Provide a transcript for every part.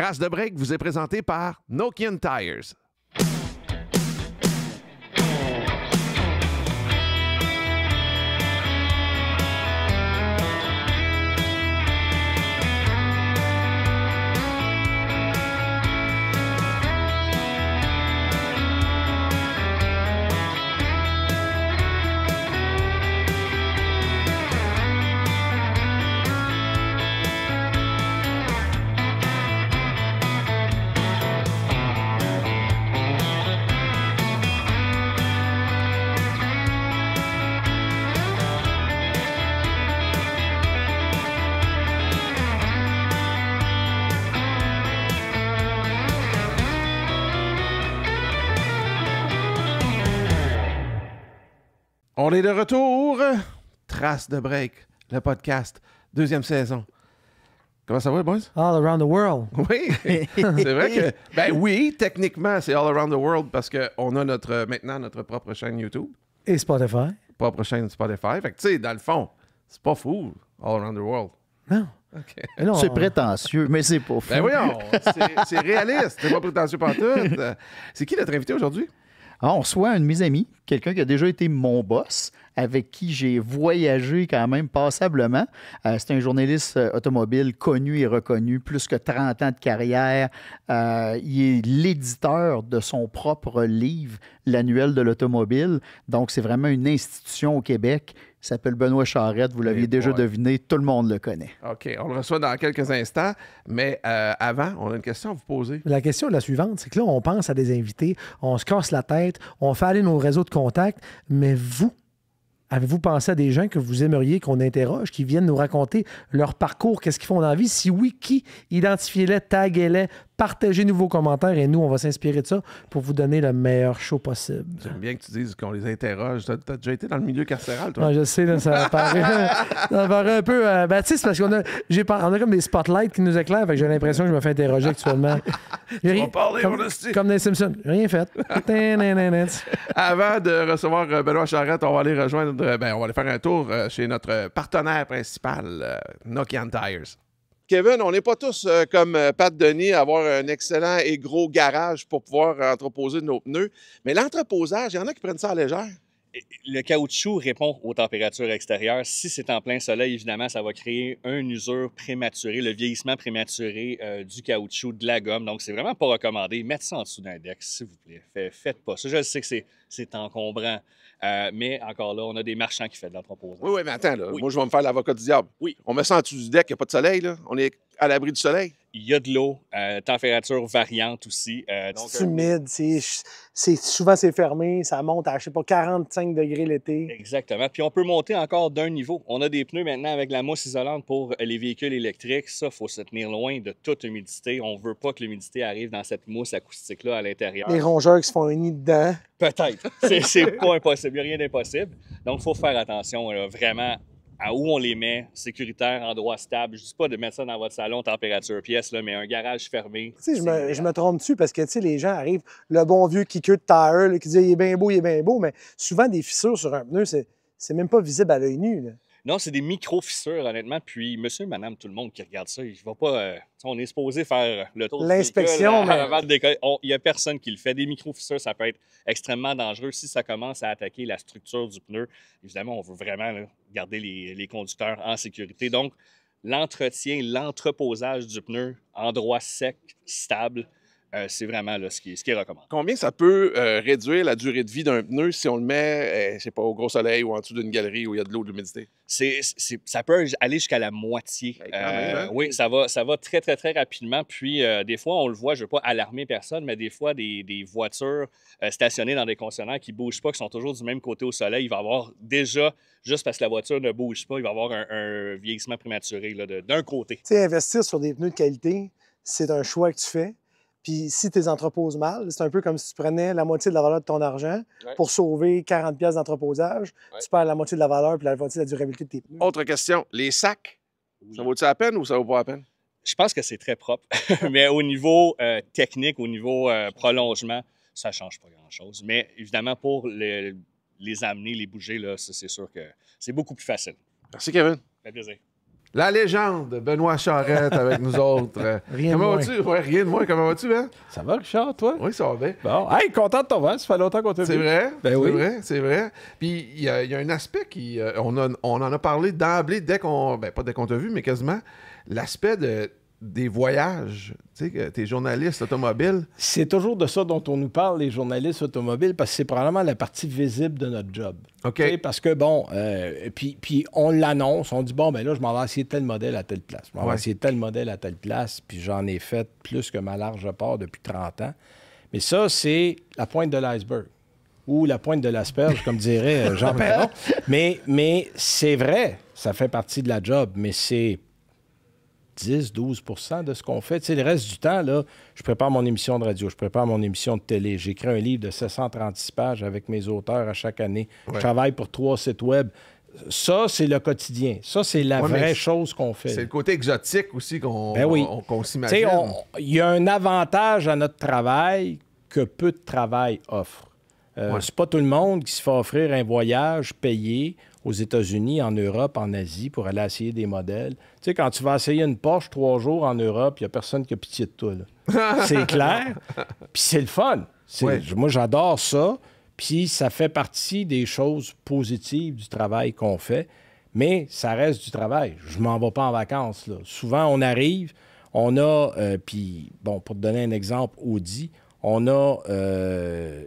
Trace de break vous est présenté par Nokian Tires. On est de retour. Trace de break, le podcast, deuxième saison. Comment ça va, boys? All around the world. Oui, c'est vrai que... Ben oui, techniquement, c'est all around the world parce qu'on a maintenant notre propre chaîne YouTube. Et Spotify. Propre chaîne Spotify. Fait que, tu sais, dans le fond, c'est pas fou, all around the world. Non. Okay. Non, C'est prétentieux, mais c'est pas fou. Ben voyons, c'est réaliste. C'est pas prétentieux pantoute. C'est qui notre invité aujourd'hui? Ah, on reçoit un de mes amis, quelqu'un qui a déjà été mon boss, avec qui j'ai voyagé quand même passablement. C'est un journaliste automobile connu et reconnu, plus que 30 ans de carrière. Il est l'éditeur de son propre livre, l'Annuel de l'automobile. Donc, c'est vraiment une institution au Québec. Il s'appelle Benoît Charette. Vous l'aviez déjà deviné, tout le monde le connaît. OK, on le reçoit dans quelques instants. Mais avant, on a une question à vous poser. La question est la suivante, c'est que là, on pense à des invités, on se casse la tête, on fait aller nos réseaux de contacts, mais vous, avez-vous pensé à des gens que vous aimeriez qu'on interroge, qui viennent nous raconter leur parcours, qu'est-ce qu'ils font dans la vie? Si oui, qui? Identifiez-les, taguez-les, partagez-nous vos commentaires et nous, on va s'inspirer de ça pour vous donner le meilleur show possible. J'aime bien que tu dises qu'on les interroge. T'as déjà été dans le milieu carcéral, toi? Ouais, je sais, là, ça paraît un peu... ben, tu sais, c'est parce qu'on a comme des spotlights qui nous éclairent, fait que j'ai l'impression que je me fais interroger actuellement. On va parler, comme dans les Simpsons. J'ai rien fait. Avant de recevoir Benoît Charette, on va aller rejoindre... on va aller faire un tour chez notre partenaire principal, Nokian Tires. Kevin, on n'est pas tous comme Pat Denis à avoir un excellent et gros garage pour pouvoir entreposer nos pneus. Mais l'entreposage, il y en a qui prennent ça à la légère. Le caoutchouc répond aux températures extérieures. Si c'est en plein soleil, évidemment, ça va créer une usure prématurée, le vieillissement prématuré du caoutchouc, de la gomme. Donc, c'est vraiment pas recommandé. Mettez ça en dessous d'un deck, s'il vous plaît. Faites pas ça. Je sais que c'est encombrant. Mais encore là, on a des marchands qui font de l'entreposage. Oui, mais attends, là. Oui. Moi, je vais me faire l'avocat du diable. Oui. On met ça en dessous du deck, il n'y a pas de soleil, là. On est à l'abri du soleil. Il y a de l'eau, température variante aussi. C'est humide, souvent c'est fermé, ça monte à, je sais pas, 45 degrés l'été. Exactement. Puis on peut monter encore d'un niveau. On a des pneus maintenant avec la mousse isolante pour les véhicules électriques. Ça, il faut se tenir loin de toute humidité. On ne veut pas que l'humidité arrive dans cette mousse acoustique-là à l'intérieur. Les rongeurs qui se font un nid dedans. Peut-être. C'est pas impossible. Il n'y a rien d'impossible. Donc, il faut faire attention, là, vraiment, à où on les met, sécuritaire, endroit stable. Je ne dis pas de mettre ça dans votre salon, température pièce, là, mais un garage fermé. Tu sais, je me trompe dessus parce que, tu sais, les gens arrivent, le bon vieux kicker de tire, là, qui dit il est bien beau, mais souvent, des fissures sur un pneu, c'est même pas visible à l'œil nu, là. Non, c'est des micro-fissures, honnêtement. Puis, monsieur, madame, tout le monde qui regarde ça, il va pas... on est supposé faire le tour l'inspection, mais avant de décoller. Il n'y a personne qui le fait. Des micro-fissures, ça peut être extrêmement dangereux. Si ça commence à attaquer la structure du pneu, évidemment, on veut vraiment là, garder les conducteurs en sécurité. Donc, l'entretien, l'entreposage du pneu, endroit sec, stable, c'est vraiment là, ce qui est recommandé. Combien ça peut réduire la durée de vie d'un pneu si on le met, je sais pas, au gros soleil ou en dessous d'une galerie où il y a de l'eau, de l'humidité? Ça peut aller jusqu'à la moitié. Oui, ça va très, très, très rapidement. Puis, des fois, on le voit, je ne veux pas alarmer personne, mais des fois, des voitures stationnées dans des concessionnaires qui ne bougent pas, qui sont toujours du même côté au soleil, il va y avoir déjà, juste parce que la voiture ne bouge pas, il va y avoir un vieillissement prématuré là, d'un côté. Tu sais, investir sur des pneus de qualité, c'est un choix que tu fais. Puis si tu les entreposes mal, c'est un peu comme si tu prenais la moitié de la valeur de ton argent pour sauver 40 pièces d'entreposage. Tu perds la moitié de la valeur puis la moitié de la durabilité de tes pneus. Autre question, les sacs, ça vaut-tu la peine ou ça vaut pas la peine? Je pense que c'est très propre, mais au niveau technique, au niveau prolongement, ça ne change pas grand-chose. Mais évidemment, pour les amener, les bouger, là, c'est sûr que c'est beaucoup plus facile. Merci, Kevin. Ça fait plaisir. La légende, Benoît Charette avec nous autres. Rien de Comment moins. vas-tu? Ouais, rien de moins. Comment vas-tu, Ben? Ça va, Richard, toi? Oui, ça va bien. Bon. Hey, content de te voir. Ça fait longtemps qu'on t'a vu. C'est vrai? Ben oui. C'est vrai, c'est vrai. Puis il y a un aspect qui... on en a parlé d'emblée dès qu'on... Ben, pas dès qu'on t'a vu, mais quasiment. L'aspect des voyages. Tu sais, que t'es journaliste automobile. C'est toujours de ça dont on nous parle, les journalistes automobiles, parce que c'est probablement la partie visible de notre job. OK. Tu sais, parce que, bon, puis on l'annonce, on dit, bon, ben là, je m'en vais essayer tel modèle à telle place. Je m'en vais essayer tel modèle à telle place, puis j'en ai fait plus que ma large part depuis 30 ans. Mais ça, c'est la pointe de l'iceberg. Ou la pointe de l'asperge, comme dirait Jean Perron. Mais c'est vrai, ça fait partie de la job, mais c'est 10-12 de ce qu'on fait. Tu sais, le reste du temps, là, je prépare mon émission de radio, je prépare mon émission de télé. J'écris un livre de 736 pages avec mes auteurs à chaque année. Ouais. Je travaille pour 3 sites web. Ça, c'est le quotidien. Ça, c'est la vraie chose qu'on fait. C'est le côté exotique aussi qu'on Tu s'imagine. sais, il y a un avantage à notre travail que peu de travail offre. C'est pas tout le monde qui se fait offrir un voyage payé aux États-Unis, en Europe, en Asie, pour aller essayer des modèles. Tu sais, quand tu vas essayer une Porsche 3 jours en Europe, il n'y a personne qui a pitié de toi. Là. C'est clair. Puis c'est le fun. Moi, j'adore ça. Puis ça fait partie des choses positives du travail qu'on fait. Mais ça reste du travail. Je m'en vais pas en vacances. Là. Souvent, on arrive, on a... puis, bon, pour te donner un exemple, Audi, on a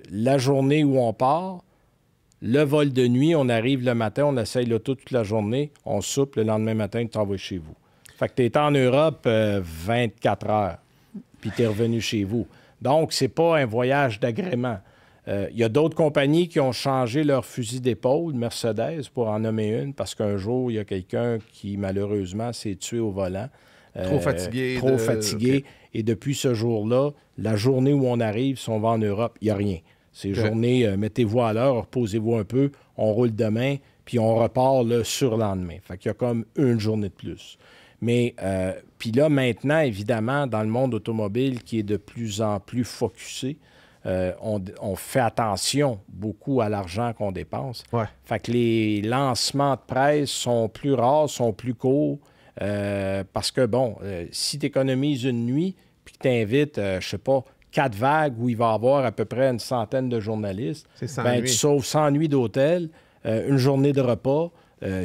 la journée où on part, le vol de nuit, on arrive le matin, on essaye l'auto toute la journée, on soupe, le lendemain matin, tu t'envoies chez vous. Fait que tu es en Europe 24 heures, puis tu es revenu chez vous. Donc, c'est pas un voyage d'agrément. Il y a d'autres compagnies qui ont changé leur fusil d'épaule, Mercedes, pour en nommer une, parce qu'un jour, il y a quelqu'un qui, malheureusement, s'est tué au volant. Trop fatigué. Trop fatigué. Okay. Et depuis ce jour-là, la journée où on arrive, si on va en Europe, il n'y a rien. C'est journée, mettez-vous à l'heure, reposez-vous un peu, on roule demain, puis on repart le surlendemain. Fait qu'il y a comme une journée de plus. Mais, puis là, maintenant, évidemment, dans le monde automobile qui est de plus en plus focusé, on fait attention beaucoup à l'argent qu'on dépense. Ouais. Fait que les lancements de presse sont plus rares, sont plus courts, parce que, bon, si tu économises une nuit, puis que tu invites, je sais pas, 4 vagues où il va y avoir à peu près une centaine de journalistes, ben, tu sauves 100 nuits d'hôtel, une journée de repas,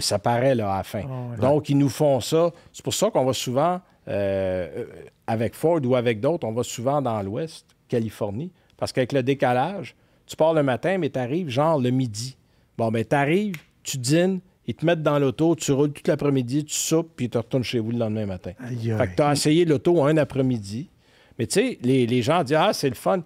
ça paraît là, à la fin. Oh, ouais. Donc, ils nous font ça. C'est pour ça qu'on va souvent, avec Ford ou avec d'autres, on va souvent dans l'Ouest, Californie, parce qu'avec le décalage, tu pars le matin, mais tu arrives genre le midi. Bon, ben tu arrives, tu dînes, ils te mettent dans l'auto, tu roules toute l'après-midi, tu soupes, puis tu retournes chez vous le lendemain matin. Aïe, aïe. Fait que tu as essayé l'auto un après-midi. Mais tu sais, les gens disent « Ah, c'est le fun. »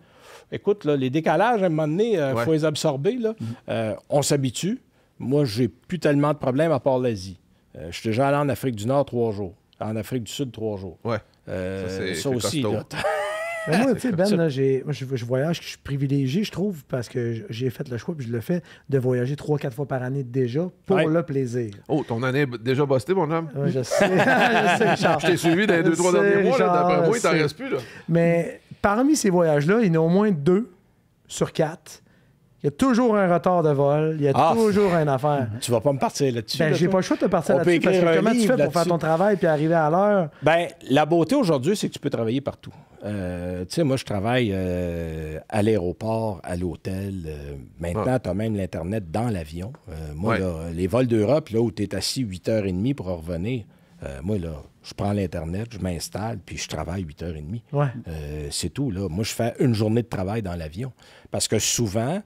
Écoute, là, les décalages, à un moment donné, il faut les absorber. Là. On s'habitue. Moi, j'ai plus tellement de problèmes à part l'Asie. Je suis déjà allé en Afrique du Nord 3 jours. En Afrique du Sud 3 jours. Ouais. Ça aussi, là. Mais moi, tu sais, Ben, là, je voyage, je suis privilégié, je trouve, parce que j'ai fait le choix, puis je le fais, de voyager 3-4 fois par année déjà, pour le plaisir. Oh, ton année est déjà bostée, mon homme? Oui, je sais. Je t'ai suivi dans les 2-3 derniers mois, là, d'après moi, il t'en reste plus, là. Mais parmi ces voyages-là, il y en a au moins 2 sur 4. Il y a toujours un retard de vol, il y a toujours une affaire. Tu vas pas me partir là-dessus. Ben, j'ai pas le choix de te partir là-dessus, parce que comment tu fais pour faire ton travail puis arriver à l'heure? Ben, la beauté aujourd'hui, c'est que tu peux travailler partout. Tu sais, moi, je travaille à l'aéroport, à l'hôtel. Maintenant, tu as même l'Internet dans l'avion. Moi, là, les vols d'Europe, là, où tu es assis 8h30 pour revenir, moi, là, je prends l'Internet, je m'installe, puis je travaille 8h30. Ouais. C'est tout, là. Moi, je fais une journée de travail dans l'avion. Parce que souvent,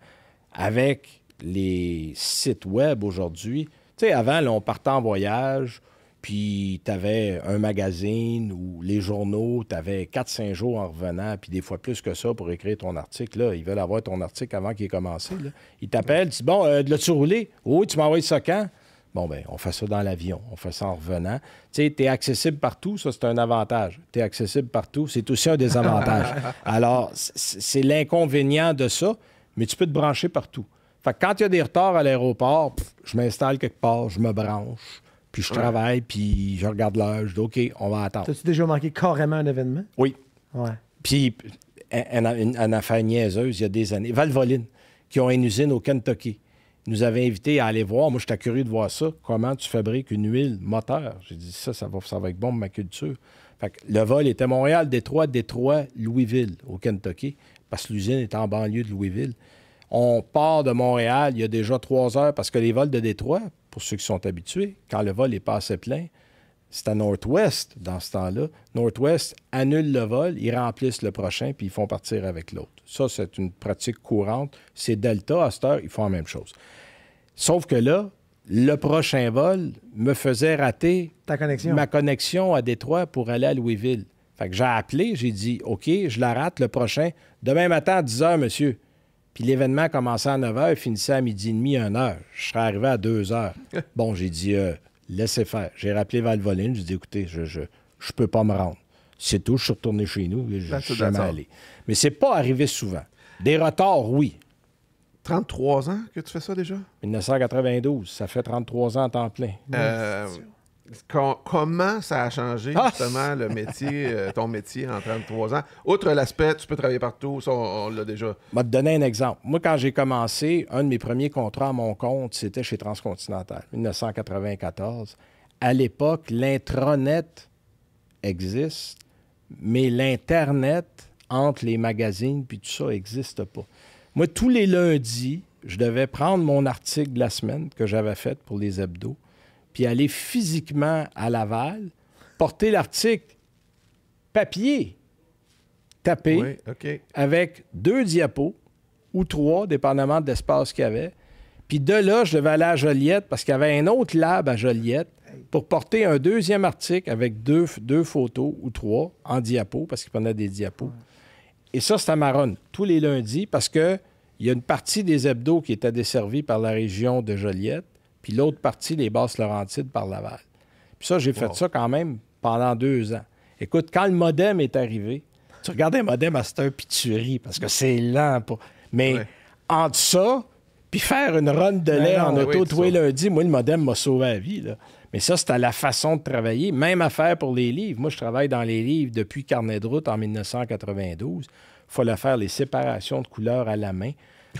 avec les sites web aujourd'hui, tu sais, avant, là, on partait en voyage, puis tu avais un magazine ou les journaux, tu avais 4-5 jours en revenant, puis des fois plus que ça pour écrire ton article. Là, ils veulent avoir ton article avant qu'il ait commencé. Là. Ils t'appellent, tu dis « Bon, l'as-tu roulé? Oui, tu m'envoies ça quand? » Bon, bien, on fait ça dans l'avion, on fait ça en revenant. Tu sais, tu es accessible partout, ça, c'est un avantage. Tu es accessible partout, c'est aussi un désavantage. Alors, c'est l'inconvénient de ça, mais tu peux te brancher partout. Fait que quand il y a des retards à l'aéroport, je m'installe quelque part, je me branche, puis je travaille, puis je regarde l'heure, je dis « OK, on va attendre. » T'as-tu déjà manqué carrément un événement? Oui. Ouais. Puis, une affaire niaiseuse, il y a des années, Valvoline, qui ont une usine au Kentucky. nous avait invités à aller voir. Moi, j'étais curieux de voir ça. Comment tu fabriques une huile moteur? J'ai dit, ça va être bon pour ma culture. Fait que le vol était Montréal, Détroit, Louisville, au Kentucky, parce que l'usine est en banlieue de Louisville. On part de Montréal, il y a déjà 3 heures, parce que les vols de Détroit, pour ceux qui sont habitués, quand le vol n'est pas assez plein, c'est à Northwest dans ce temps-là. Northwest annule le vol, ils remplissent le prochain, puis ils font partir avec l'autre. Ça, c'est une pratique courante. C'est Delta, à cette heure, ils font la même chose. Sauf que là, le prochain vol me faisait rater ma connexion à Détroit pour aller à Louisville. Fait que j'ai appelé, j'ai dit, OK, je la rate le prochain. Demain matin à 10 h, monsieur. Puis l'événement commençait à 9 h, finissait à 12h30, 1 h. Je serais arrivé à 2 h. Bon, j'ai dit, laissez faire. J'ai rappelé Valvoline, j'ai dit, écoutez, je peux pas me rendre. C'est tout, je suis retourné chez nous, je suis jamais allé. Mais c'est pas arrivé souvent. Des retards, oui. 33 ans que tu fais ça déjà? 1992, ça fait 33 ans en temps plein. Comment ça a changé, justement, le métier, ton métier en 33 ans? Outre l'aspect, tu peux travailler partout, ça, on l'a déjà. Je vais te donner un exemple. Moi, quand j'ai commencé, un de mes premiers contrats à mon compte, c'était chez Transcontinental, 1994. À l'époque, l'intranet existe, mais l'Internet, entre les magazines puis tout ça, n'existe pas. Moi, tous les lundis, je devais prendre mon article de la semaine que j'avais fait pour les hebdos, puis aller physiquement à Laval, porter l'article papier, tapé, avec 2 diapos ou 3, dépendamment de l'espace qu'il y avait. Puis de là, je devais aller à Joliette, parce qu'il y avait un autre lab à Joliette, pour porter un 2e article avec 2 photos ou 3 en diapos, parce qu'il prenait des diapos. Et ça, c'était ma run, tous les lundis, parce qu'il y a une partie des hebdos qui était desservie par la région de Joliette, puis l'autre partie, les Basses-Laurentides, par Laval. Puis ça, j'ai fait ça quand même pendant 2 ans. Écoute, quand le modem est arrivé, tu regardais un modem à cette heure, puis tu ris, parce que c'est lent. Mais entre ça, puis faire une run de lait en auto tous les lundis, moi, le modem m'a sauvé la vie, là. Mais ça, c'était la façon de travailler. Même affaire pour les livres. Moi, je travaille dans les livres depuis Carnet de route en 1992. Il fallait faire les séparations de couleurs à la main.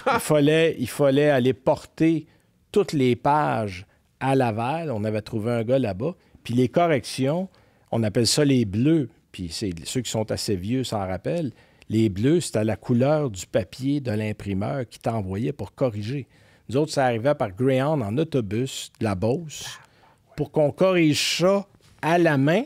Il fallait aller porter toutes les pages à Laval. On avait trouvé un gars là-bas. Puis les corrections, on appelle ça les bleus. Puis ceux qui sont assez vieux s'en rappellent. Les bleus, c'était la couleur du papier de l'imprimeur qui t'envoyait pour corriger. Nous autres, ça arrivait par Greyhound en autobus de la Beauce pour qu'on corrige ça à la main.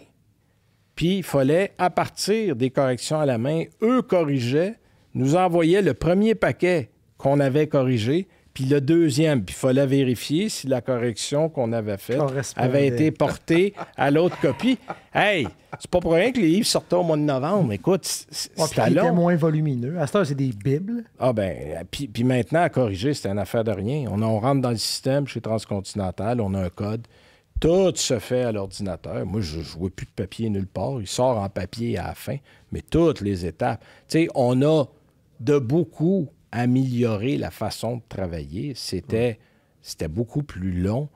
Puis il fallait, à partir des corrections à la main, eux corrigeaient, nous envoyaient le premier paquet qu'on avait corrigé, puis le deuxième. Puis il fallait vérifier si la correction qu'on avait faite avait été portée à l'autre copie. Hey, c'est pas pour rien que les livres sortaient au mois de novembre. Écoute, c'était long. C'était moins volumineux. À ce temps, c'est des bibles. Ah ben, puis maintenant, à corriger, c'était une affaire de rien. On rentre dans le système chez Transcontinental, on a un code. Tout se fait à l'ordinateur. Moi, je ne vois plus de papier nulle part. Il sort en papier à la fin, mais toutes les étapes. Tu sais, on a de beaucoup amélioré la façon de travailler. C'était beaucoup plus long.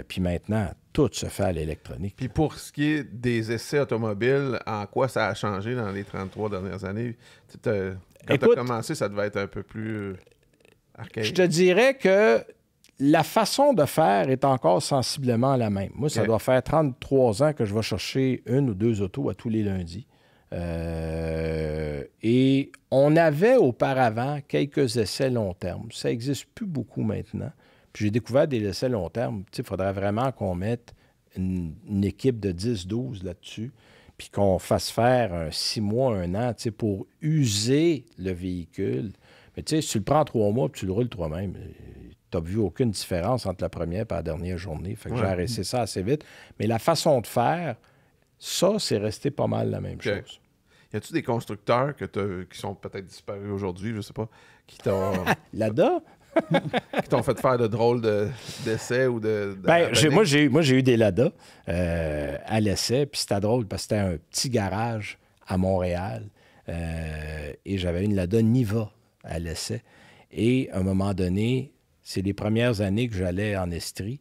Puis maintenant, tout se fait à l'électronique. Puis pour ce qui est des essais automobiles, en quoi ça a changé dans les 33 dernières années? Quand tu as commencé, ça devait être un peu plus archaïque. Je te dirais que la façon de faire est encore sensiblement la même. Moi, ça doit faire 33 ans que je vais chercher 1 ou 2 autos à tous les lundis. Et on avait auparavant quelques essais long terme. Ça n'existe plus beaucoup maintenant. Puis j'ai découvert des essais long terme. Il faudrait vraiment qu'on mette une équipe de 10-12 là-dessus, puis qu'on fasse faire 6 mois, 1 an, pour user le véhicule. Mais si tu le prends 3 mois puis tu le roules toi-même, tu n'as vu aucune différence entre la première et la dernière journée. Fait que j'ai arrêté ça assez vite. Mais la façon de faire, ça, c'est resté pas mal la même chose. Y a-tu des constructeurs qui sont peut-être disparus aujourd'hui, je sais pas, qui t'ont... Lada? qui t'ont fait faire de drôles d'essais ou de moi, j'ai eu des Lada à l'essai, puis c'était drôle parce que c'était un petit garage à Montréal et j'avais une Lada Niva à l'essai. Et à un moment donné, c'est les premières années que j'allais en Estrie,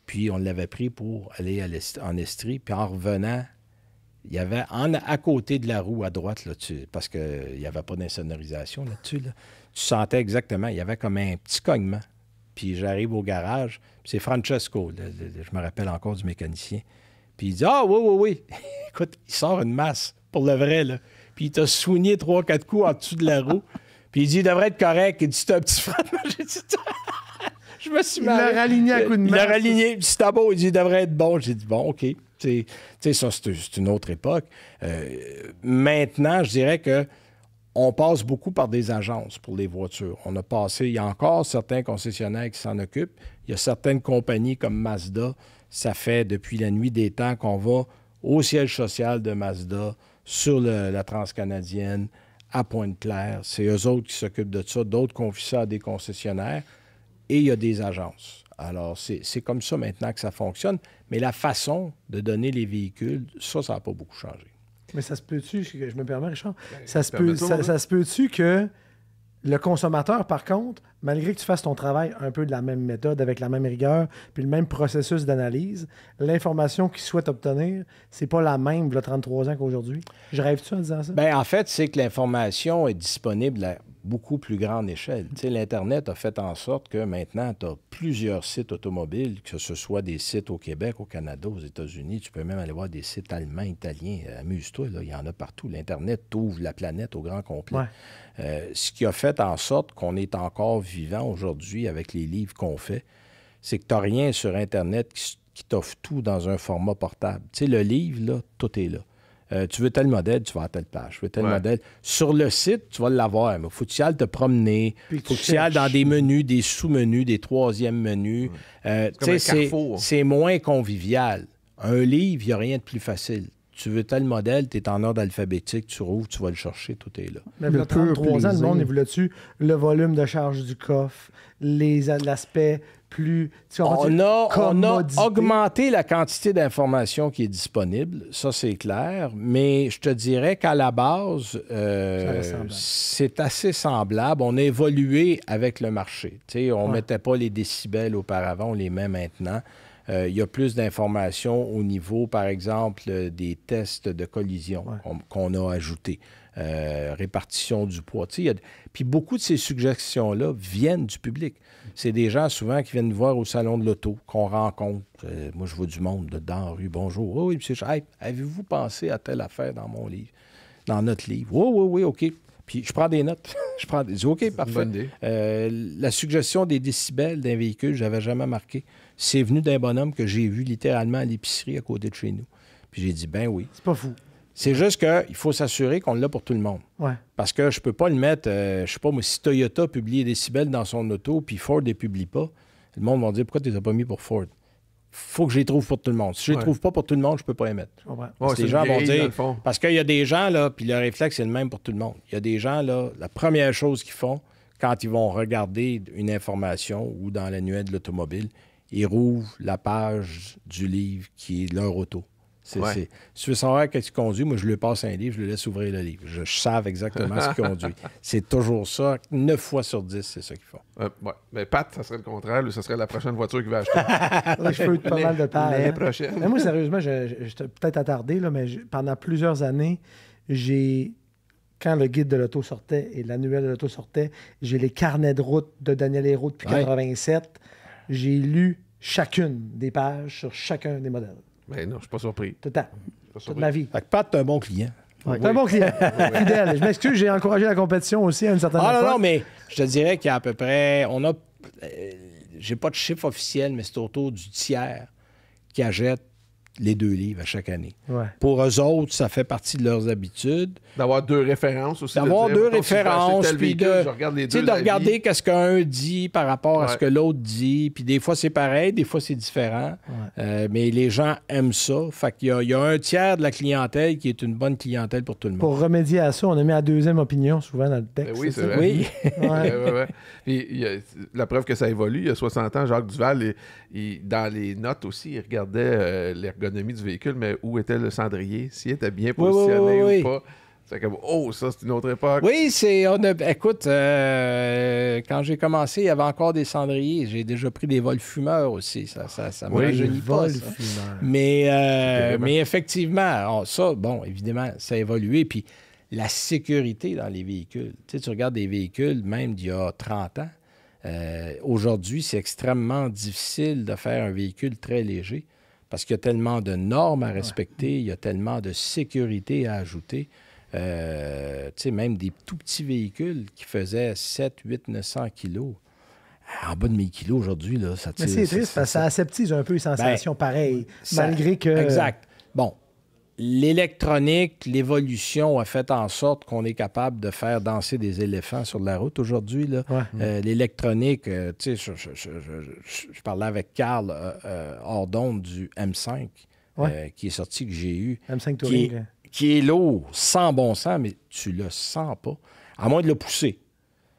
puis on l'avait pris pour aller en Estrie, puis en revenant, il y avait à côté de la roue à droite, là, parce qu'il n'y avait pas d'insonorisation là-dessus, là, tu sentais exactement, il y avait comme un petit cognement Puis j'arrive au garage, puis c'est Francesco, je me rappelle encore du mécanicien. Puis il dit « Ah, oui. » Écoute, il sort une masse, pour le vrai, là. Puis il t'a soigné 3-4 coups en dessous de la roue. Puis il dit « Il devrait être correct. » Il dit « C'est un petit frottement. » J'ai dit « Je me suis marré. » Il l'a raligné à coup de masse. Il l'a raligné. Puis c'est beau. Il dit « Il devrait être bon. » J'ai dit « Bon, OK. » Tu sais, ça, c'est une autre époque. Maintenant, je dirais que on passe beaucoup par des agences pour les voitures. On a passé, il y a encore certains concessionnaires qui s'en occupent. Il y a certaines compagnies comme Mazda. Ça fait depuis la nuit des temps qu'on va au siège social de Mazda, sur la Transcanadienne, à Pointe-Claire. C'est eux autres qui s'occupent de ça. D'autres confient ça à des concessionnaires. Et il y a des agences. Alors, c'est comme ça maintenant que ça fonctionne. Mais la façon de donner les véhicules, ça n'a pas beaucoup changé. Mais ça se peut-tu, je me permets, Richard, ça se peut-tu que le consommateur, par contre, malgré que tu fasses ton travail un peu de la même méthode, avec la même rigueur, puis le même processus d'analyse, l'information qu'il souhaite obtenir, c'est pas la même il y a 33 ans qu'aujourd'hui? Je rêve-tu en disant ça? Bien, en fait, c'est que l'information est disponible à beaucoup plus grande échelle. Tu sais, l'Internet a fait en sorte que maintenant, tu as plusieurs sites automobiles, que ce soit des sites au Québec, au Canada, aux États-Unis. Tu peux même aller voir des sites allemands, italiens. Amuse-toi, là, il y en a partout. L'Internet t'ouvre la planète au grand complet. Ouais. Ce qui a fait en sorte qu'on est encore vivant aujourd'hui avec les livres qu'on fait, c'est que tu n'as rien sur Internet qui t'offre tout dans un format portable. Tu sais, le livre, là, tout est là. Tu veux tel modèle, tu vas à telle page. Tu veux tel modèle. Sur le site, tu vas l'avoir, mais il faut que tu y ailles te promener. Il faut que tu y ailles dans des menus, des sous-menus, des troisièmes menus. C'est moins convivial. Un livre, il n'y a rien de plus facile. Tu veux tel modèle, tu es en ordre alphabétique, tu rouvres, tu vas le chercher, tout est là. Mais il y a 33 ans, le monde évolue là-dessus. Le volume de charge du coffre, l'aspect plus... On a augmenté la quantité d'informations qui est disponible, ça c'est clair, mais je te dirais qu'à la base, c'est assez semblable. On a évolué avec le marché. T'sais, on ne mettait pas les décibels auparavant, on les met maintenant. Il y a plus d'informations au niveau, par exemple, des tests de collision qu'on a ajoutés. Répartition du poids. Puis beaucoup de ces suggestions-là viennent du public. C'est des gens souvent qui viennent voir au salon de l'auto, qu'on rencontre. Moi, je vois du monde dans la rue. Bonjour. Oh, oui, monsieur, avez-vous pensé à telle affaire dans mon livre, dans notre livre? Oh, oui, OK. Puis je prends des notes. Je dis OK, parfait. Bonne idée. La suggestion des décibels d'un véhicule, je n'avais jamais marqué. C'est venu d'un bonhomme que j'ai vu littéralement à l'épicerie à côté de chez nous. Puis j'ai dit, ben oui. C'est pas fou. C'est juste qu'il faut s'assurer qu'on l'a pour tout le monde. Ouais. Parce que je peux pas le mettre, je sais pas, moi, si Toyota publie des décibels dans son auto, puis Ford ne les publie pas, le monde va dire, pourquoi tu les as pas mis pour Ford? Faut que je les trouve pour tout le monde. Si je les trouve pas pour tout le monde, je peux pas les mettre. Parce que les gens vont dire, parce qu'il y a des gens, là, puis le réflexe, c'est le même pour tout le monde. Il y a des gens, là, la première chose qu'ils font, quand ils vont regarder une information ou dans l'annuaire de l'automobile, ils rouvrent la page du livre qui est leur auto. Si tu veux savoir qu'est-ce qu'il conduit, moi, je lui passe un livre, je lui laisse ouvrir le livre. Je savais exactement ce qu'il conduit. C'est toujours ça. 9 fois sur 10, c'est ça qu'ils font. Mais Pat, ça serait le contraire. Lui, ça serait la prochaine voiture qu'il va acheter. Je peux pas mal de temps. L'année prochaine. Mais moi, sérieusement, je peut-être attardé, là, mais pendant plusieurs années, quand le guide de l'auto sortait et l'annuel de l'auto sortait, j'ai les carnets de route de Daniel Hérault depuis 87. J'ai lu chacune des pages sur chacun des modèles. Mais non, je suis pas surpris. Toute ma vie. Fait que Pat, t'es un bon client. T'es un bon client. Fidèle. Je m'excuse, j'ai encouragé la compétition aussi à une certaine époque. Non, mais je te dirais qu'il y a à peu près... j'ai pas de chiffre officiel, mais c'est autour du tiers qui achètent les 2 livres à chaque année. Ouais. Pour eux autres, ça fait partie de leurs habitudes. D'avoir 2 références aussi. D'avoir 2 références, puis de regarder qu'est-ce ce qu'un dit par rapport à ce que l'autre dit. Puis des fois, c'est pareil, des fois, c'est différent. Mais les gens aiment ça. Fait qu'il y a un tiers de la clientèle qui est une bonne clientèle pour tout le monde. Pour remédier à ça, on a mis la 2e opinion souvent dans le texte. Oui, c'est vrai. Oui. Puis, la preuve que ça évolue, il y a 60 ans, Jacques Duval, dans les notes aussi, il regardait l'ergonomie du véhicule, mais où était le cendrier, s'il était bien positionné ou pas. C'est comme, ça, c'est une autre époque. Oui, écoute, quand j'ai commencé, il y avait encore des cendriers. J'ai déjà pris des vols fumeurs aussi. Ça me rajeunit pas, ça. Mais effectivement, évidemment, ça a évolué. Puis la sécurité dans les véhicules. Tu sais, tu regardes des véhicules, même d'il y a 30 ans, Aujourd'hui, c'est extrêmement difficile de faire un véhicule très léger parce qu'il y a tellement de normes à respecter, il y a tellement de sécurité à ajouter. Tu sais, même des tout petits véhicules qui faisaient 7, 8, 900 kilos. En bas de 1000 kilos aujourd'hui, là, ça tire. Mais c'est triste parce que ça aseptise un peu les sensations pareilles, malgré que... Exact. Bon, l'électronique, l'évolution a fait en sorte qu'on est capable de faire danser des éléphants sur la route aujourd'hui. L'électronique, tu sais, je parlais avec Carl hors d'onde du M5 qui est sorti, que j'ai eu. M5 Touring. Qui est lourd, sans bon sens, mais tu le sens pas, à moins de le pousser.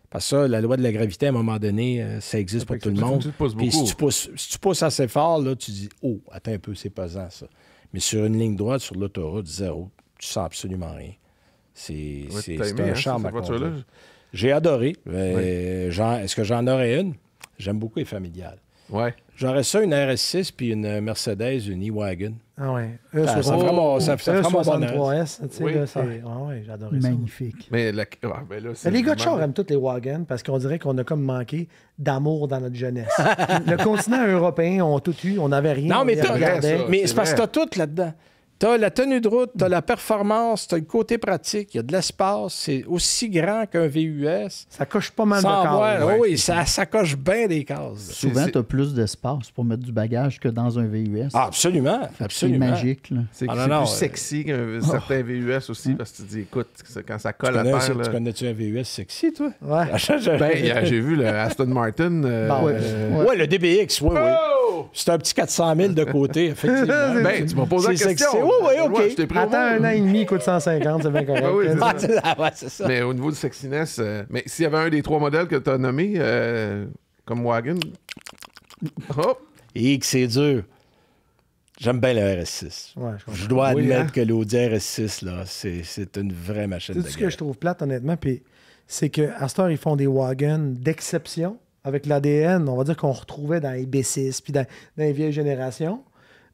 Parce que ça, la loi de la gravité, à un moment donné, ça existe pour tout le monde. Puis si tu pousses assez fort, là, tu dis « Oh, attends un peu, c'est pesant, ça. » Mais sur une ligne droite, sur l'autoroute, zéro, tu sens absolument rien. C'est un charme à conduire. J'ai adoré. Est-ce que j'en aurais une? J'aime beaucoup les familiales. Ouais. J'aurais ça, une RS6 puis une Mercedes, une E-Wagon. Ah ouais. Ça ferait mon E63S, tu sais, Oui. là, c'est... Ah ouais, j'adorais ça. Magnifique. Mais, là, les gars de char aiment toutes les wagons parce qu'on dirait qu'on a comme manqué d'amour dans notre jeunesse. Le continent européen, on a tout eu, on n'avait rien. Non, mais c'est c'est parce que t'as tout là-dedans. T'as la tenue de route, t'as la performance, t'as le côté pratique, il y a de l'espace, c'est aussi grand qu'un VUS. Ça coche pas mal de cases. Oui, ça coche bien des cases. Souvent, tu as plus d'espace pour mettre du bagage que dans un VUS. Ah, absolument. C'est magique. Là. C'est plus sexy qu'un certain VUS aussi, parce que tu dis, écoute, quand ça colle à terre... Tu connais-tu un VUS sexy, toi? Ouais. J'ai vu le Aston Martin. Oui, le DBX, oui. C'est un petit 400 000 de côté, effectivement. Tu m'as posé la question. Oui, OK. Attends, 1 an et demi, il coûte 150, c'est bien correct. C'est ça. Mais au niveau du sexiness, mais s'il y avait un des 3 modèles que tu as nommés, comme wagon, hop! Et que c'est dur. J'aime bien le RS6. Ouais, je dois admettre que l'Audi RS6, là, c'est une vraie machine de guerre. C'est ce que je trouve plate, honnêtement, puis c'est qu'à cette heure, ils font des wagons d'exception avec l'ADN, on va dire qu'on retrouvait dans les B6 puis dans les vieilles générations,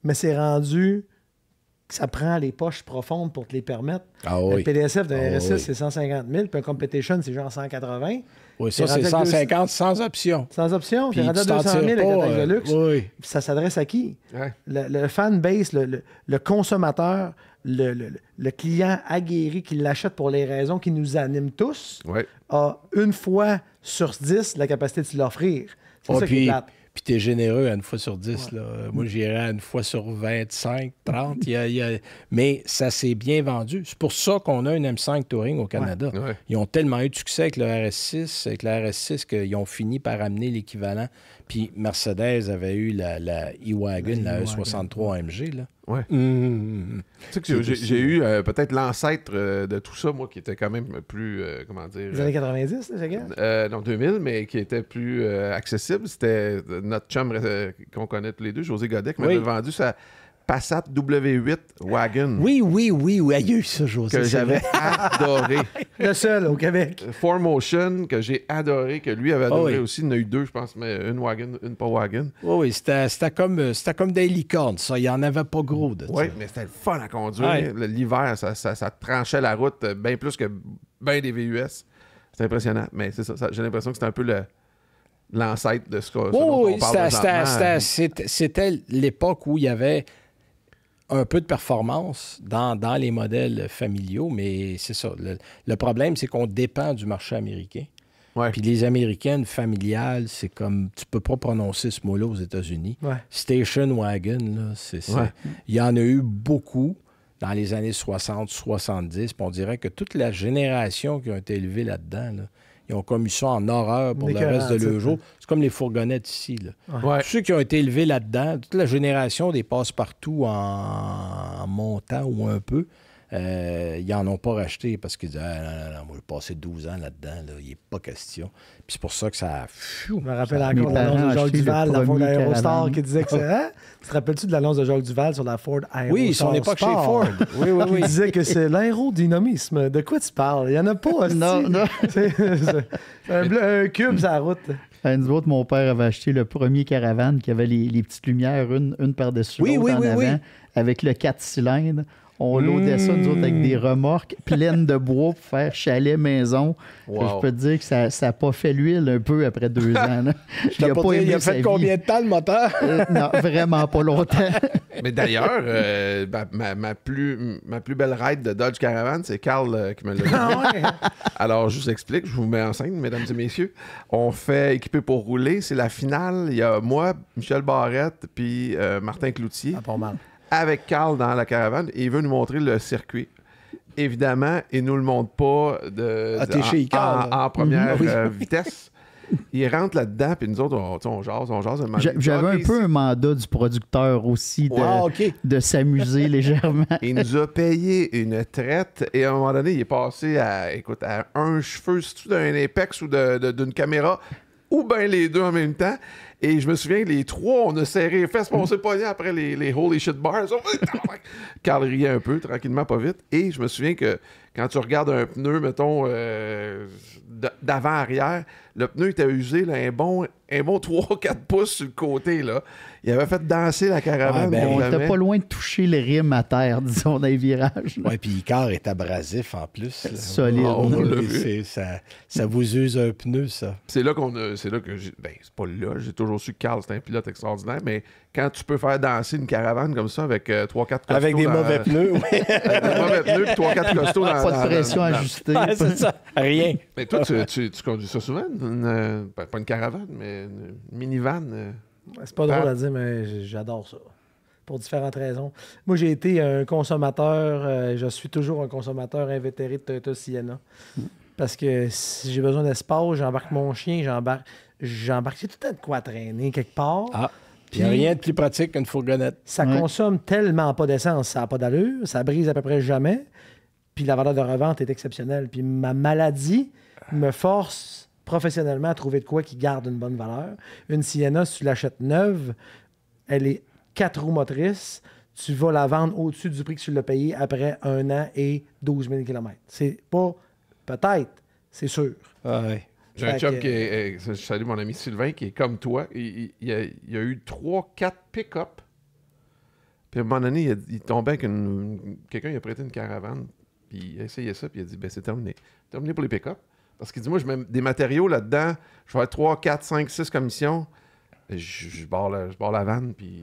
mais c'est rendu que ça prend les poches profondes pour te les permettre. Le PDSF d'un RS6, c'est 150 000, puis un Competition, c'est genre 180. Oui, ça, c'est 150 sans option. Sans option, puis rendu à 200 000 avec la taxe de luxe. Puis ça s'adresse à qui? Ouais. Le fan base, le consommateur, le client aguerri qui l'achète pour les raisons qui nous animent tous, a une fois sur 10 la capacité de se l'offrir. C'est ça qui est plate. Puis t'es généreux à une fois sur 10. Là. Moi, j'irais à une fois sur 25, 30. Mais ça s'est bien vendu. C'est pour ça qu'on a une M5 Touring au Canada. Ouais. Ils ont tellement eu de succès avec le RS6, qu'ils ont fini par amener l'équivalent. Puis Mercedes avait eu la E-Wagon, la E63 AMG. Là. Ouais. Tu sais que j'ai eu peut-être l'ancêtre de tout ça, moi, qui était quand même plus, comment dire... Les années 90, c'est gars? Non, 2000, mais qui était plus accessible. C'était notre chum qu'on connaît tous les deux, José Godet, qui m'avait vendu sa Passat W8 Wagon. Oui, il y a eu ça, José. Que j'avais adoré. Le seul au Québec. 4Motion, que j'ai adoré, que lui avait adoré aussi. Il y en a eu 2, je pense, mais une wagon, une pas wagon. Oui, c'était comme des licornes, ça. Il n'y en avait pas gros de ça. Oui, mais c'était le fun à conduire. L'hiver, ça tranchait la route bien plus que bien des VUS. C'était impressionnant. Mais c'est ça, j'ai l'impression que c'était un peu l'ancêtre de ce qu'on parle. C'était l'époque où il y avait un peu de performance dans les modèles familiaux, mais c'est ça. Le problème, c'est qu'on dépend du marché américain. Ouais. Puis les américaines familiales, c'est comme... Tu peux pas prononcer ce mot-là aux États-Unis. Ouais. Station wagon, là, il y en a eu beaucoup dans les années 60, 70. Puis on dirait que toute la génération qui a été élevée là-dedans, là, ils ont comme eu ça en horreur pour le reste de leur jour. C'est comme les fourgonnettes ici. Là. Ouais. Tous ceux qui ont été élevés là-dedans, toute la génération des passe-partout en montant ou un peu, ils n'en ont pas racheté parce qu'ils disaient non, moi, j'ai passé 12 ans là-dedans, là, il n'est pas question. Puis c'est pour ça que ça... Je me rappelle encore de l'annonce de Jacques Duval, la Ford Aerostar, qui disait que c'est... Hein? Tu te rappelles-tu de l'annonce de Jacques Duval sur la Ford Aerostar? Oui, son époque chez Ford. Oui. Il disait que c'est l'aérodynamisme. De quoi tu parles? Il n'y en a pas. Non. C'est un cube sur la route. Nous autres, mon père avait acheté le premier Caravane qui avait les petites lumières, une par-dessus l'autre en avant, avec le 4 cylindres. On loadait ça, nous autres, avec des remorques pleines de bois pour faire chalet maison. Wow. Je peux te dire que ça n'a pas fait l'huile un peu après 2 ans. Là. Il a fait combien de temps, le moteur? Non, vraiment pas longtemps. Mais d'ailleurs, ma plus belle ride de Dodge Caravan, c'est Carl qui me l'a donné. Alors, je vous explique, je vous mets en scène, mesdames et messieurs. On fait équiper pour rouler. C'est la finale. Il y a moi, Michel Barrette, puis Martin Cloutier. Ah, pas mal. Avec Carl dans la caravane. Et il veut nous montrer le circuit. Évidemment, il nous le montre pas en première vitesse. Il rentre là-dedans, puis nous autres, on jase. J'avais un peu un mandat du producteur aussi de s'amuser légèrement. Il nous a payé une traite et à un moment donné, il est passé à un cheveu, c'est-tu d'un Apex ou d'une caméra, ou bien les deux en même temps. Et je me souviens que les trois, on a serré les fesses, on s'est pogné après les holy shit bars. Carl riait un peu, tranquillement, pas vite. Et je me souviens que quand tu regardes un pneu, mettons, d'avant-arrière, le pneu était usé, là, un bon 3-4 pouces sur le côté. Là. Il avait fait danser la caravane. On était pas loin de toucher les rimes à terre, disons, dans les virages. Oui, puis Icar est abrasif en plus. Solide. Ça vous use un pneu, ça. C'est là c'est pas là, j'ai toujours su que Carl, c'était un pilote extraordinaire, mais quand tu peux faire danser une caravane comme ça avec 3-4 costauds... Avec des mauvais pneus, oui. Avec des mauvais pneus et 3-4 costauds dans... Pas de pression ajustée. C'est ça, rien. Mais toi, tu conduis ça souvent? Pas une caravane, mais une minivan? C'est pas drôle à dire, mais j'adore ça. Pour différentes raisons. Moi, j'ai été un consommateur, je suis toujours un consommateur invétéré de Toyota Sienna. Parce que si j'ai besoin d'espace, j'embarque mon chien, j'embarque tout le temps de quoi traîner quelque part. Il n'y a rien de plus pratique qu'une fourgonnette. Ça consomme tellement pas d'essence, ça n'a pas d'allure, ça brise à peu près jamais. Puis la valeur de revente est exceptionnelle. Puis ma maladie me force professionnellement à trouver de quoi qui garde une bonne valeur. Une Sienna, si tu l'achètes neuve, elle est 4 roues motrices. Tu vas la vendre au-dessus du prix que tu l'as payé après 1 an et 12 000 km. C'est pas peut-être, c'est sûr. J'ai un chum qui est... Je salue mon ami Sylvain, qui est comme toi. Il y a eu 3-4 pick-up. Puis à un moment donné, il tombait avec quelqu'un, il a prêté une caravane. Puis il a essayé ça, puis il a dit, c'est terminé. Terminé pour les pick-up. Parce qu'il dit, moi, je mets des matériaux là-dedans. Je vais faire 3, 4, 5, 6 commissions. Je barre la vanne, puis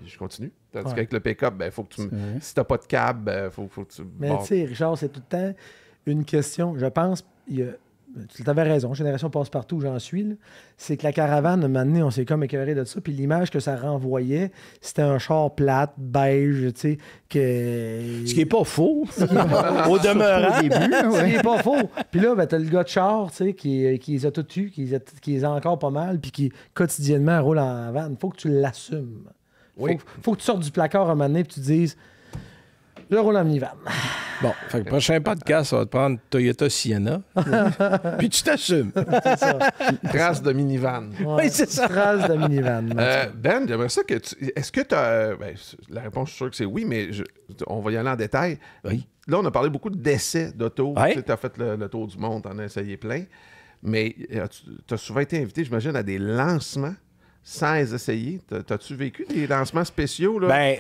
je continue. Tandis qu'avec le pick-up, faut que tu... Si t'as pas de cab, faut que tu... Mais tu sais, Richard, c'est tout le temps une question. Je pense... Tu avais raison, Génération Passe-Partout, j'en suis. Là. C'est que la caravane, à un moment donné, on s'est comme écœuré de ça. Puis l'image que ça renvoyait, c'était un char plate, beige, tu sais, que... Ce qui n'est pas faux. Au demeurant. Au début, ce qui n'est pas faux. Puis là, t'as le gars de char, tu sais, qui les a tout tués, qui les a encore pas mal, puis qui, quotidiennement, roule en van. Il faut que tu l'assumes. Faut que tu sortes du placard à un moment donné, puis tu te dises... Je roule en minivan. Bon, fait que le prochain podcast, ça va te prendre Toyota Sienna. Puis tu t'assumes. C'est ça. Trace de minivan. Oui, c'est ça. Trace de minivan. Ben, j'aimerais ça que tu... Est-ce que tu as... la réponse, je suis sûr que c'est oui, mais on va y aller en détail. Oui. Là, on a parlé beaucoup d'essais d'auto. Ouais. Tu as fait le tour du monde, tu en as essayé plein. Mais tu as souvent été invité, j'imagine, à des lancements sans les essayer. T'as-tu vécu des lancements spéciaux? Là,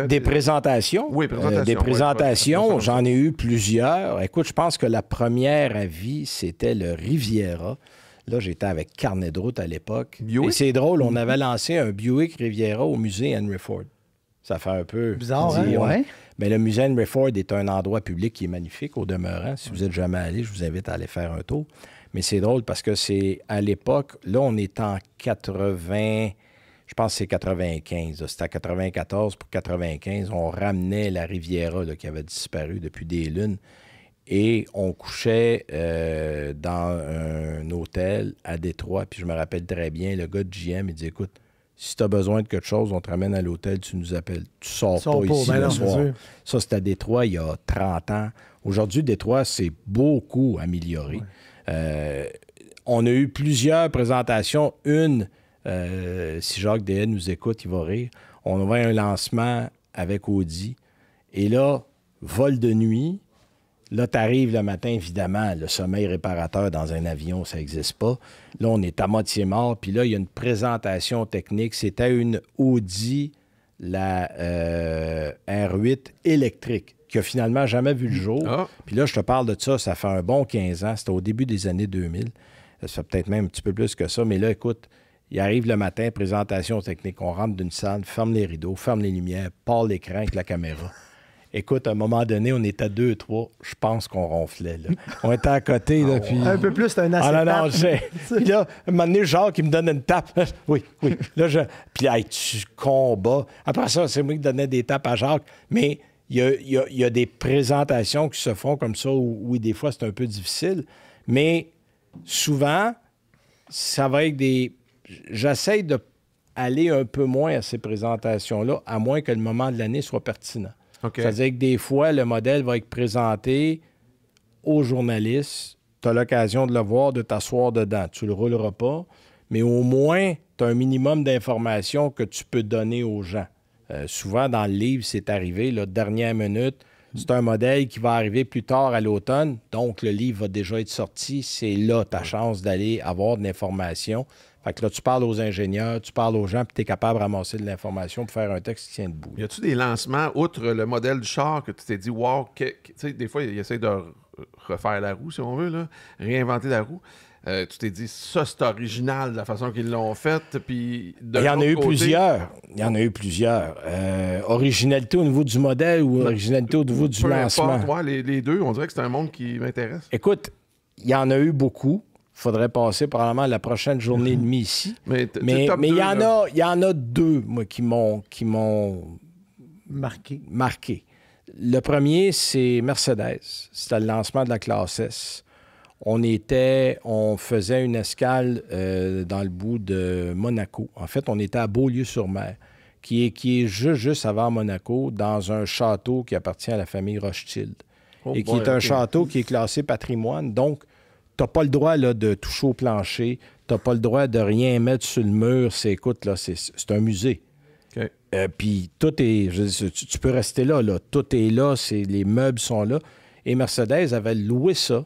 des présentations. Oui, présentations. Des présentations, j'en ai eu plusieurs. Écoute, je pense que la première à vie, c'était le Riviera. Là, j'étais avec Carnet de route à l'époque. Et c'est drôle, on avait lancé un Buick Riviera au musée Henry Ford. Ça fait un peu... Bizarre, hein? Ouais. Mais le musée Henry Ford est un endroit public qui est magnifique au demeurant. Si vous n'êtes jamais allé, je vous invite à aller faire un tour. Mais c'est drôle parce que c'est à l'époque, là, on est en 80, je pense que c'est 95. C'était à 94 pour 95. On ramenait la Riviera là, qui avait disparu depuis des lunes. Et on couchait dans un hôtel à Détroit. Puis je me rappelle très bien, le gars de GM, il dit, écoute, si tu as besoin de quelque chose, on te ramène à l'hôtel, tu nous appelles. Tu sors pas ici le soir. Ça, c'était à Détroit il y a 30 ans. Aujourd'hui, Détroit, c'est beaucoup amélioré. Ouais. On a eu plusieurs présentations. Une, si Jacques Dehaene nous écoute, il va rire. On avait un lancement avec Audi. Et là, vol de nuit. Là, tu arrives le matin, évidemment, le sommeil réparateur dans un avion, ça n'existe pas. Là, on est à moitié mort. Puis là, il y a une présentation technique. C'était une Audi la R8 électrique, qui a finalement jamais vu le jour. Puis là, je te parle de ça fait un bon 15 ans. C'était au début des années 2000. Ça fait peut-être même un petit peu plus que ça. Mais là, écoute, il arrive le matin, présentation technique. On rentre d'une salle, ferme les rideaux, ferme les lumières, part l'écran avec la caméra. Écoute, à un moment donné, on était 2, 3. Je pense qu'on ronflait. Là. On était à côté. Là, puis... Un peu plus, c'est un acétate. Ah non, puis là, un moment donné, Jacques, il me donne une tape. Oui. Là, puis hey, tu combats. Après ça, c'est moi qui donnais des tapes à Jacques. Mais il y a des présentations qui se font comme ça où des fois, c'est un peu difficile. Mais souvent, ça va être des... J'essaie d'aller un peu moins à ces présentations-là, à moins que le moment de l'année soit pertinent. Okay. C'est-à-dire que des fois, le modèle va être présenté aux journalistes. Tu as l'occasion de le voir, de t'asseoir dedans. Tu ne le rouleras pas, mais au moins, tu as un minimum d'informations que tu peux donner aux gens. Souvent, dans le livre, c'est arrivé, là, dernière minute. C'est un modèle qui va arriver plus tard à l'automne, donc le livre va déjà être sorti. C'est là ta chance d'aller avoir de l'information. Fait que là, tu parles aux ingénieurs, tu parles aux gens, puis tu es capable de ramasser de l'information pour faire un texte qui tient debout. Y a-tu des lancements, outre le modèle du char, que tu t'es dit, wow, tu sais, des fois, ils essayent de refaire la roue, si on veut, là, réinventer la roue. Tu t'es dit, ça, c'est original de la façon qu'ils l'ont faite. Puis il y en a eu plusieurs. Il y en a eu plusieurs. Originalité au niveau du modèle ou originalité au niveau du lancement? Importe, les deux, on dirait que c'est un monde qui m'intéresse. Écoute, il y en a eu beaucoup. Il faudrait passer probablement la prochaine journée et demie ici. Mais il y en a deux, moi, qui m'ont marqué. Le premier, c'est Mercedes. C'était le lancement de la classe S. On faisait une escale dans le bout de Monaco. En fait, on était à Beaulieu-sur-Mer, qui est juste avant Monaco, dans un château qui appartient à la famille Rothschild. Qui est un château qui est classé patrimoine. Donc, tu n'as pas le droit là, de toucher au plancher. Tu n'as pas le droit de rien mettre sur le mur. C'est un musée. Okay. Puis tout est... tu peux rester là. Tout est là. Les meubles sont là. Et Mercedes avait loué ça.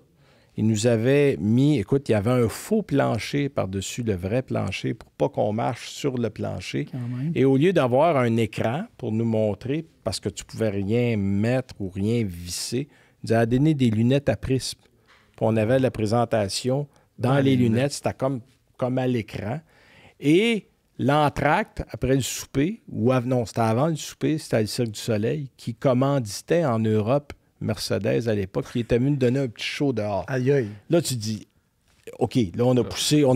Il nous avait mis... Écoute, il y avait un faux plancher par-dessus le vrai plancher pour pas qu'on marche sur le plancher. Et au lieu d'avoir un écran pour nous montrer, parce que tu pouvais rien mettre ou rien visser, il nous a donné des lunettes à prisme. Puis on avait la présentation dans les lunettes. C'était comme à l'écran. Et l'entracte, après le souper, non, c'était avant le souper, c'était le Cirque du Soleil, qui commanditait en Europe Mercedes à l'époque, qui était venu nous donner un petit show dehors. Aïe, aïe. Là, tu dis, OK, là, on a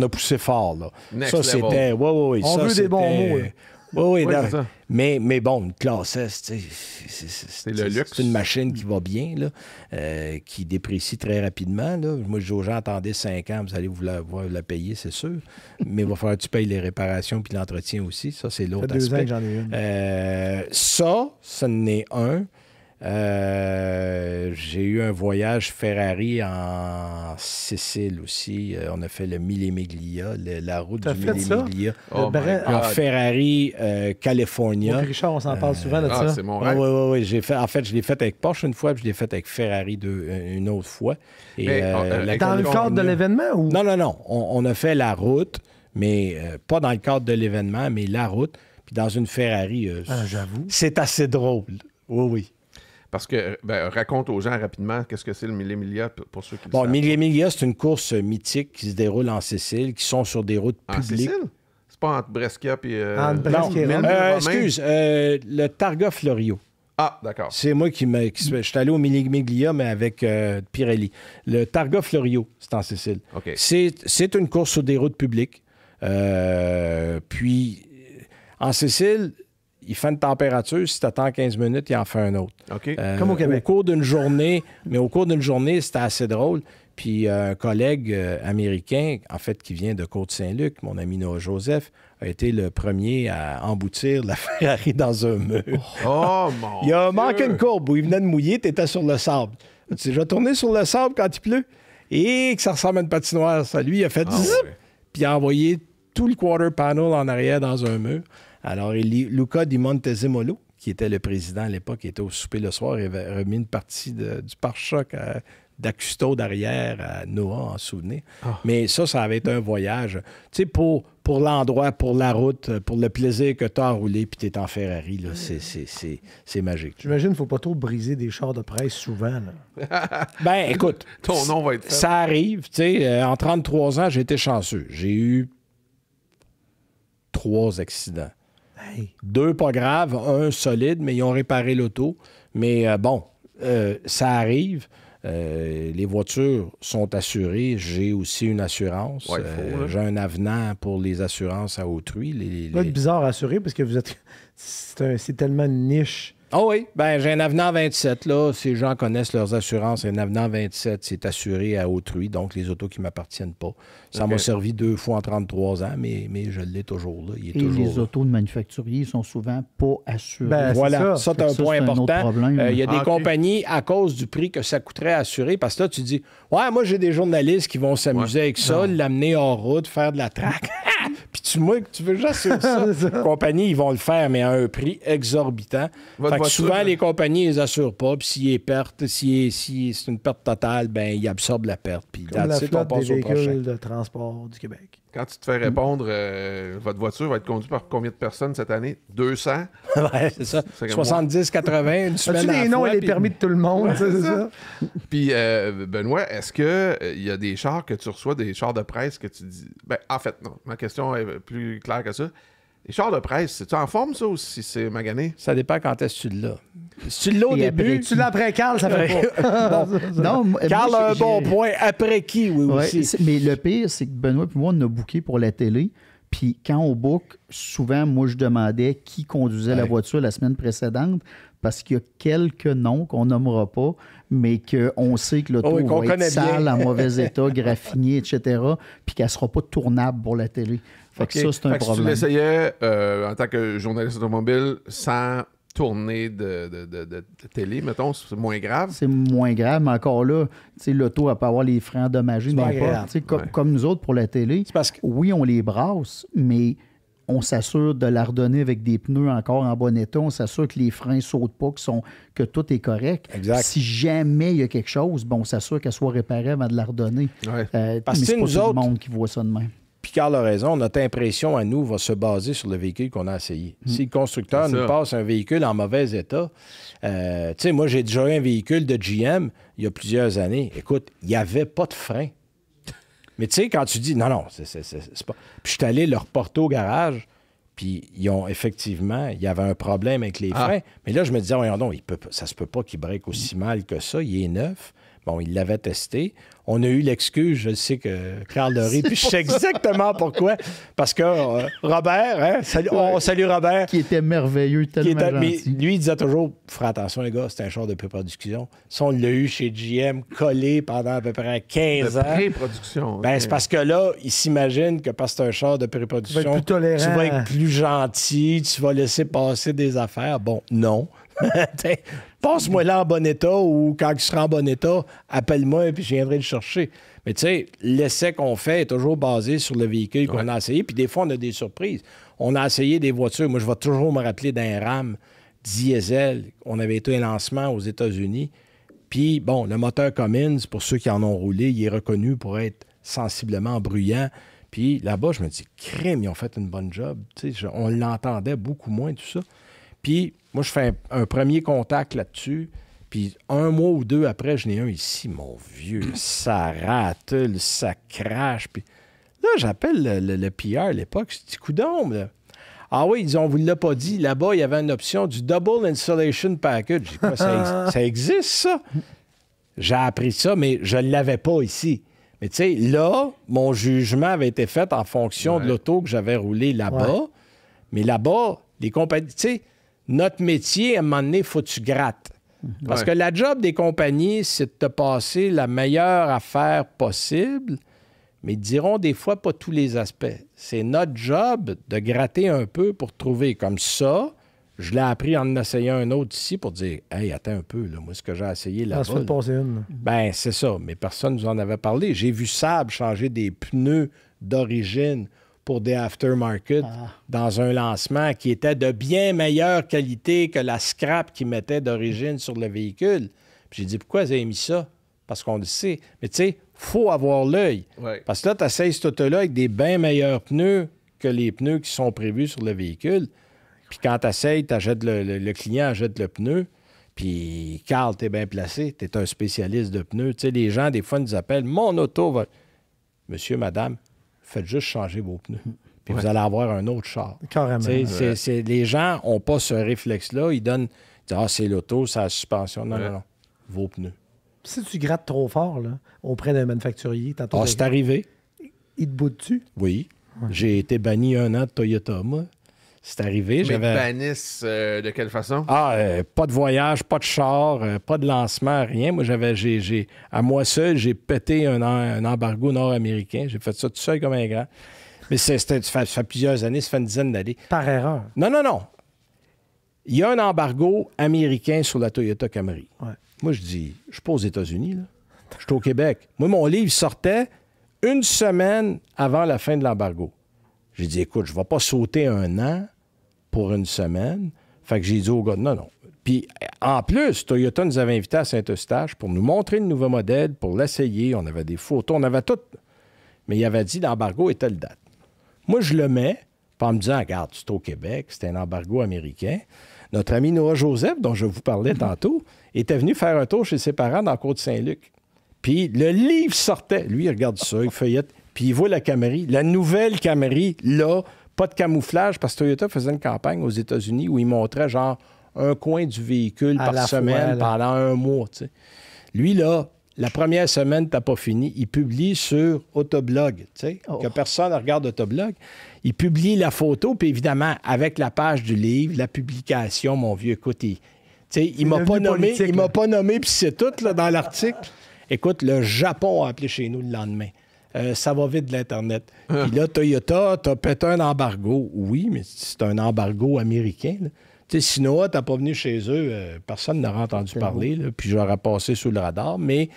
poussé fort. Là. Next ça, level. c'était... Oui, on veut des bons mots. Oui, mais bon, une classe S, c'est le luxe. C'est une machine qui va bien, là, qui déprécie très rapidement. Là. Moi, je dis aux gens, attendez 5 ans, vous allez vous la payer, c'est sûr. Mais il va falloir que tu payes les réparations puis l'entretien aussi. Ça, c'est l'autre aspect. 2 ans que j'en ai une. Ça en est un. J'ai eu un voyage Ferrari en Sicile aussi. On a fait le Mille Miglia, la route du Mille Miglia. En Ferrari, California. Richard, on s'en parle souvent de ça. C'est mon rêve. Oui. En fait, je l'ai fait avec Porsche une fois, puis je l'ai fait avec Ferrari une autre fois. Et, dans le cadre de l'événement? Ou... Non. On a fait la route, mais pas dans le cadre de l'événement, mais la route. Puis dans une Ferrari, j'avoue. C'est assez drôle. Oui. Parce que, raconte aux gens rapidement qu'est-ce que c'est le Mille Miglia pour ceux qui le savent. Bon, Mille Miglia, c'est une course mythique qui se déroule en Sicile, qui sont sur des routes publiques. En Sicile? C'est pas entre Brescia et... Entre Brescia et excuse, le Targa Florio. Ah, d'accord. C'est moi je suis allé au Mille Miglia, mais avec Pirelli. Le Targa Florio, c'est en Sicile. Okay. C'est une course sur des routes publiques. Puis, en Sicile... Il fait une température, si tu attends 15 minutes, il en fait un autre. Okay. Comme au Québec. Au cours d'une journée, c'était assez drôle. Puis un collègue américain, en fait, qui vient de Côte-Saint-Luc, mon ami Noah Joseph, a été le premier à emboutir la Ferrari dans un mur. Oh mon Il a manqué une courbe où il venait de mouiller, tu étais sur le sable. Tu sais, je vais tourner sur le sable quand il pleut et que ça ressemble à une patinoire. Ça, lui, il a fait zip, puis il a envoyé tout le quarter panel en arrière dans un mur. Alors, Luca Di Montezemolo, qui était le président à l'époque, qui était au souper le soir, il avait remis une partie du pare-choc d'Acusto derrière à Noah en souvenir. Oh. Mais ça avait été un voyage. Tu sais, pour pour l'endroit, pour la route, pour le plaisir que tu as à rouler, puis tu es en Ferrari, là, c'est magique. J'imagine qu'il ne faut pas trop briser des chars de presse souvent. Là. Ben, écoute, Ton nom va être fait. Ça arrive. Tu sais, en 33 ans, j'ai été chanceux. J'ai eu 3 accidents. Hey. 2 pas graves, 1 solide, mais ils ont réparé l'auto. Mais bon, ça arrive. Les voitures sont assurées. J'ai aussi une assurance. Ouais, j'ai un avenant pour les assurances à autrui. Ça va être bizarre à assurer parce que vous êtes. C'est tellement une niche. Ah oui, ben j'ai un avenant 27, là. Ces gens connaissent leurs assurances. Un avenant 27, c'est assuré à autrui, donc les autos qui ne m'appartiennent pas. Ça m'a servi 2 fois en 33 ans, mais je l'ai toujours là. Il est Et toujours les autos de manufacturiers sont souvent pas assurées. Ben, voilà, ça, c'est un point important. Il y a des OK. compagnies, à cause du prix que ça coûterait à assurer, parce que là, tu dis, ouais, moi, j'ai des journalistes qui vont s'amuser avec ça, l'amener hors route, faire de la traque. Puis moi, tu veux juste assurer ça. Les compagnies, ils vont le faire, mais à un prix exorbitant. Fait que souvent, les compagnies, ils les assurent pas. Puis s'il y a perte, si c'est une perte totale, ben ils absorbent la perte. Puis Comme la on flotte passe des au prochain. véhicules de transport du Québec. Quand tu te fais répondre, votre voiture va être conduite par combien de personnes cette année? 200? Ouais, c'est ça. C'est comme 70, 80, une semaine As-tu à la les noms fois, et les puis- permis de tout le monde? C'est ça? Puis, Benoît, est-ce qu'il y a des chars que tu reçois, des chars de presse que tu dis... Ben, en fait, non. Ma question est plus claire que ça. Les chars de presse, c'est-tu en forme, ça, ou si c'est magané? Ça dépend quand est-ce que tu l'as. Si tu l'as au Et début... après Tu l'as après Carl, ça fait pas. Non, Carl a un j'ai- bon point. Après qui, oui, Ouais, aussi. mais le pire, c'est que Benoît et moi, on a booké pour la télé. Puis quand on book, souvent, moi, je demandais qui conduisait la voiture la semaine précédente parce qu'il y a quelques noms qu'on nommera pas, mais qu'on sait que l'auto Oui, qu'on va être connaît sale, bien. en mauvais état, graffinée, etc., puis qu'elle sera pas tournable pour la télé. Fait que OK. ça, c'est un Fait que si tu problème. l'essayais en tant que journaliste automobile sans tourner de télé, mettons, c'est moins grave? C'est moins grave, mais encore là, tu sais, l'auto, elle peut avoir les freins endommagés, pas mais agréable. tu sais, comme nous autres pour la télé, parce que- oui, on les brasse, mais on s'assure de la redonner avec des pneus encore en bon état. On s'assure que les freins ne sautent pas, que tout est correct. Exact. Si jamais il y a quelque chose, bon, on s'assure qu'elle soit réparée avant de la redonner. Ouais. Parce mais que c'est pas nous tout autres- le monde qui voit ça de même. Puis Carl a raison, notre impression à nous va se baser sur le véhicule qu'on a essayé. Si le constructeur C'est nous ça. passe un véhicule en mauvais état, tu sais, moi j'ai déjà eu un véhicule de GM il y a plusieurs années. Écoute, il n'y avait pas de frein. Mais tu sais, quand tu dis non, c'est pas. Puis je suis allé le reporter au garage, puis ils ont effectivement, il y avait un problème avec les freins. Mais là, je me disais, voyons donc, ça se peut pas qu'il break aussi mal que ça. Il est neuf. Bon, il l'avait testé. On a eu l'excuse, je sais que Carl le rit, puis je sais exactement pourquoi. Parce que Robert, hein, on salue Robert. Qui était merveilleux, tellement Mais gentil. lui, il disait toujours, faites attention les gars, c'est un char de pré-production. Ça, on l'a eu chez GM, collé pendant à peu près 15 De ans. pré-production. Ben, OK. c'est parce que là, il s'imagine que parce que c'est un char de pré-production, Tu vas être plus tolérant. tu vas être plus gentil, tu vas laisser passer des affaires. Bon, non. T'sais, passe-moi là en bon état ou quand tu seras en bon état, appelle-moi et puis je viendrai le chercher. Mais tu sais, l'essai qu'on fait est toujours basé sur le véhicule qu'on a essayé. Puis des fois, on a des surprises. On a essayé des voitures. Moi, je vais toujours me rappeler d'un RAM diesel. On avait été un lancement aux États-Unis. Puis, bon, le moteur Cummins, pour ceux qui en ont roulé, il est reconnu pour être sensiblement bruyant. Puis là-bas, je me dis, crème, ils ont fait une bonne job. Tu sais, on l'entendait beaucoup moins, tout ça. Puis, moi, je fais un premier contact là-dessus. Puis, 1 mois ou 2 après, je n'ai un ici, mon vieux. Ça rattle, ça crache. Puis là, j'appelle le PR à l'époque. Je dis, coudonc, là. Ah oui, ils ont, vous ne l'a pas dit. Là-bas, il y avait une option du Double Installation Package. J'ai dit, quoi, ça existe, ça? J'ai appris ça, mais je ne l'avais pas ici. Mais tu sais, là, mon jugement avait été fait en fonction de l'auto que j'avais roulé là-bas. Ouais. Mais là-bas, les compagnies, tu sais, notre métier, à un moment donné, il faut que tu grattes. Parce que la job des compagnies, c'est de te passer la meilleure affaire possible, mais ils diront des fois pas tous les aspects. C'est notre job de gratter un peu pour trouver comme ça. Je l'ai appris en essayant un autre ici pour dire « Hey, attends un peu, là, moi, ce que j'ai essayé Ça là-bas... se fait de passer une. Ben, c'est ça, mais personne ne nous en avait parlé. J'ai vu Saab changer des pneus d'origine pour des aftermarket dans un lancement qui était de bien meilleure qualité que la scrap qu'ils mettaient d'origine sur le véhicule. Puis j'ai dit, pourquoi ils ont mis ça? Parce qu'on le sait. Mais tu sais, il faut avoir l'œil. Ouais. Parce que là, tu essayes cette auto-là avec des bien meilleurs pneus que les pneus qui sont prévus sur le véhicule. Puis quand tu essayes, le client achète le pneu. Puis, Carl, t'es bien placé. T'es un spécialiste de pneus. Tu sais, les gens, des fois, nous appellent « Mon auto va... » Monsieur, madame, faites juste changer vos pneus. Puis vous allez avoir un autre char. Carrément. Les gens n'ont pas ce réflexe-là. Ils disent « Ah, c'est l'auto, c'est la suspension. » Non. Vos pneus. Si tu grattes trop fort, là, auprès d'un manufacturier... c'est arrivé. Il te bout dessus? Oui. Ouais. J'ai été banni 1 an de Toyota, moi. C'est arrivé. Mais bannissent de quelle façon? Pas de voyage, pas de char, pas de lancement, rien. Moi, à moi seul, j'ai pété un embargo nord-américain. J'ai fait ça tout seul comme un grand. Mais ça fait plusieurs années, ça fait une dizaine d'années. Par erreur? Non. Il y a un embargo américain sur la Toyota Camry. Ouais. Moi, je dis, je suis pas aux États-Unis, là. Je suis au Québec. Moi, mon livre sortait 1 semaine avant la fin de l'embargo. J'ai dit, écoute, je ne vais pas sauter 1 an pour 1 semaine. Fait que j'ai dit au gars, non. Puis, en plus, Toyota nous avait invités à Saint-Eustache pour nous montrer le nouveau modèle, pour l'essayer. On avait des photos, on avait tout. Mais il avait dit, l'embargo est telle date. Moi, je le mets, en me disant, regarde, c'est au Québec, c'est un embargo américain. Notre ami Noah Joseph, dont je vous parlais tantôt, était venu faire un tour chez ses parents dans Côte-Saint-Luc. Puis, le livre sortait. Lui, il regarde ça, il feuillette, puis il voit la Camry. La nouvelle Camry, là, pas de camouflage, parce que Toyota faisait une campagne aux États-Unis où il montrait genre un coin du véhicule par semaine pendant 1 mois. T'sais. Lui, là, la première semaine, t'as pas fini. Il publie sur Autoblog, que personne ne regarde Autoblog. Il publie la photo, puis évidemment, avec la page du livre, la publication, mon vieux, écoute, il m'a pas nommé, puis c'est tout là, dans l'article. Écoute, le Japon a appelé chez nous le lendemain. Ça va vite de l'Internet. Puis là, Toyota, t'as pété un embargo. Oui, mais c'est un embargo américain. Tu sais, si Noah t'as pas venu chez eux, personne n'aurait entendu parler. Là, puis j'aurais passé sous le radar. Mais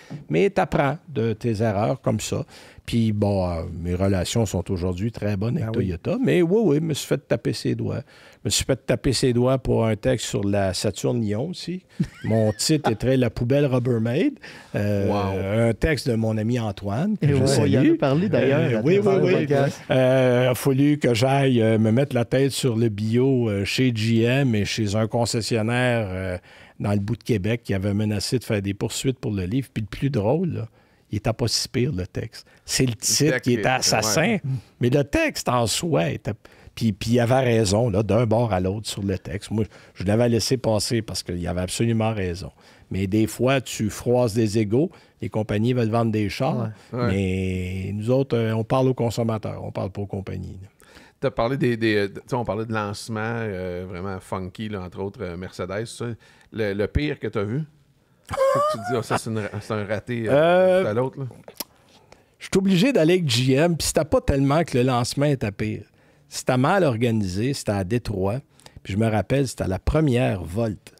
t'apprends de tes erreurs comme ça. Puis, bon, mes relations sont aujourd'hui très bonnes avec Toyota. Mais oui, je me suis fait taper ses doigts. Je me suis fait taper ses doigts pour un texte sur la Saturn Lyon aussi. Mon titre était « La poubelle Rubbermaid ». Un texte de mon ami Antoine. Il en a parlé d'ailleurs. Oui. Il a fallu que j'aille me mettre la tête sur le bio chez GM et chez un concessionnaire dans le bout de Québec qui avait menacé de faire des poursuites pour le livre. Puis le plus drôle, là, il n'était pas si pire, le texte. C'est le titre qui était assassin, mais le texte en soi était... Puis il avait raison, là, d'un bord à l'autre sur le texte. Moi, je l'avais laissé passer parce qu'il avait absolument raison. Mais des fois, tu froisses des égos. Les compagnies veulent vendre des chars, mais nous autres, on parle aux consommateurs, on parle pas aux compagnies. Tu as parlé on parlait de lancement vraiment funky, là, entre autres Mercedes. Ça. Le pire que tu as vu? Tu te dis, ça, c'est un raté à l'autre. Là. Je suis obligé d'aller avec GM, puis c'était pas tellement que le lancement était pire. C'était mal organisé, c'était à Détroit. Puis je me rappelle, c'était à la première Volt.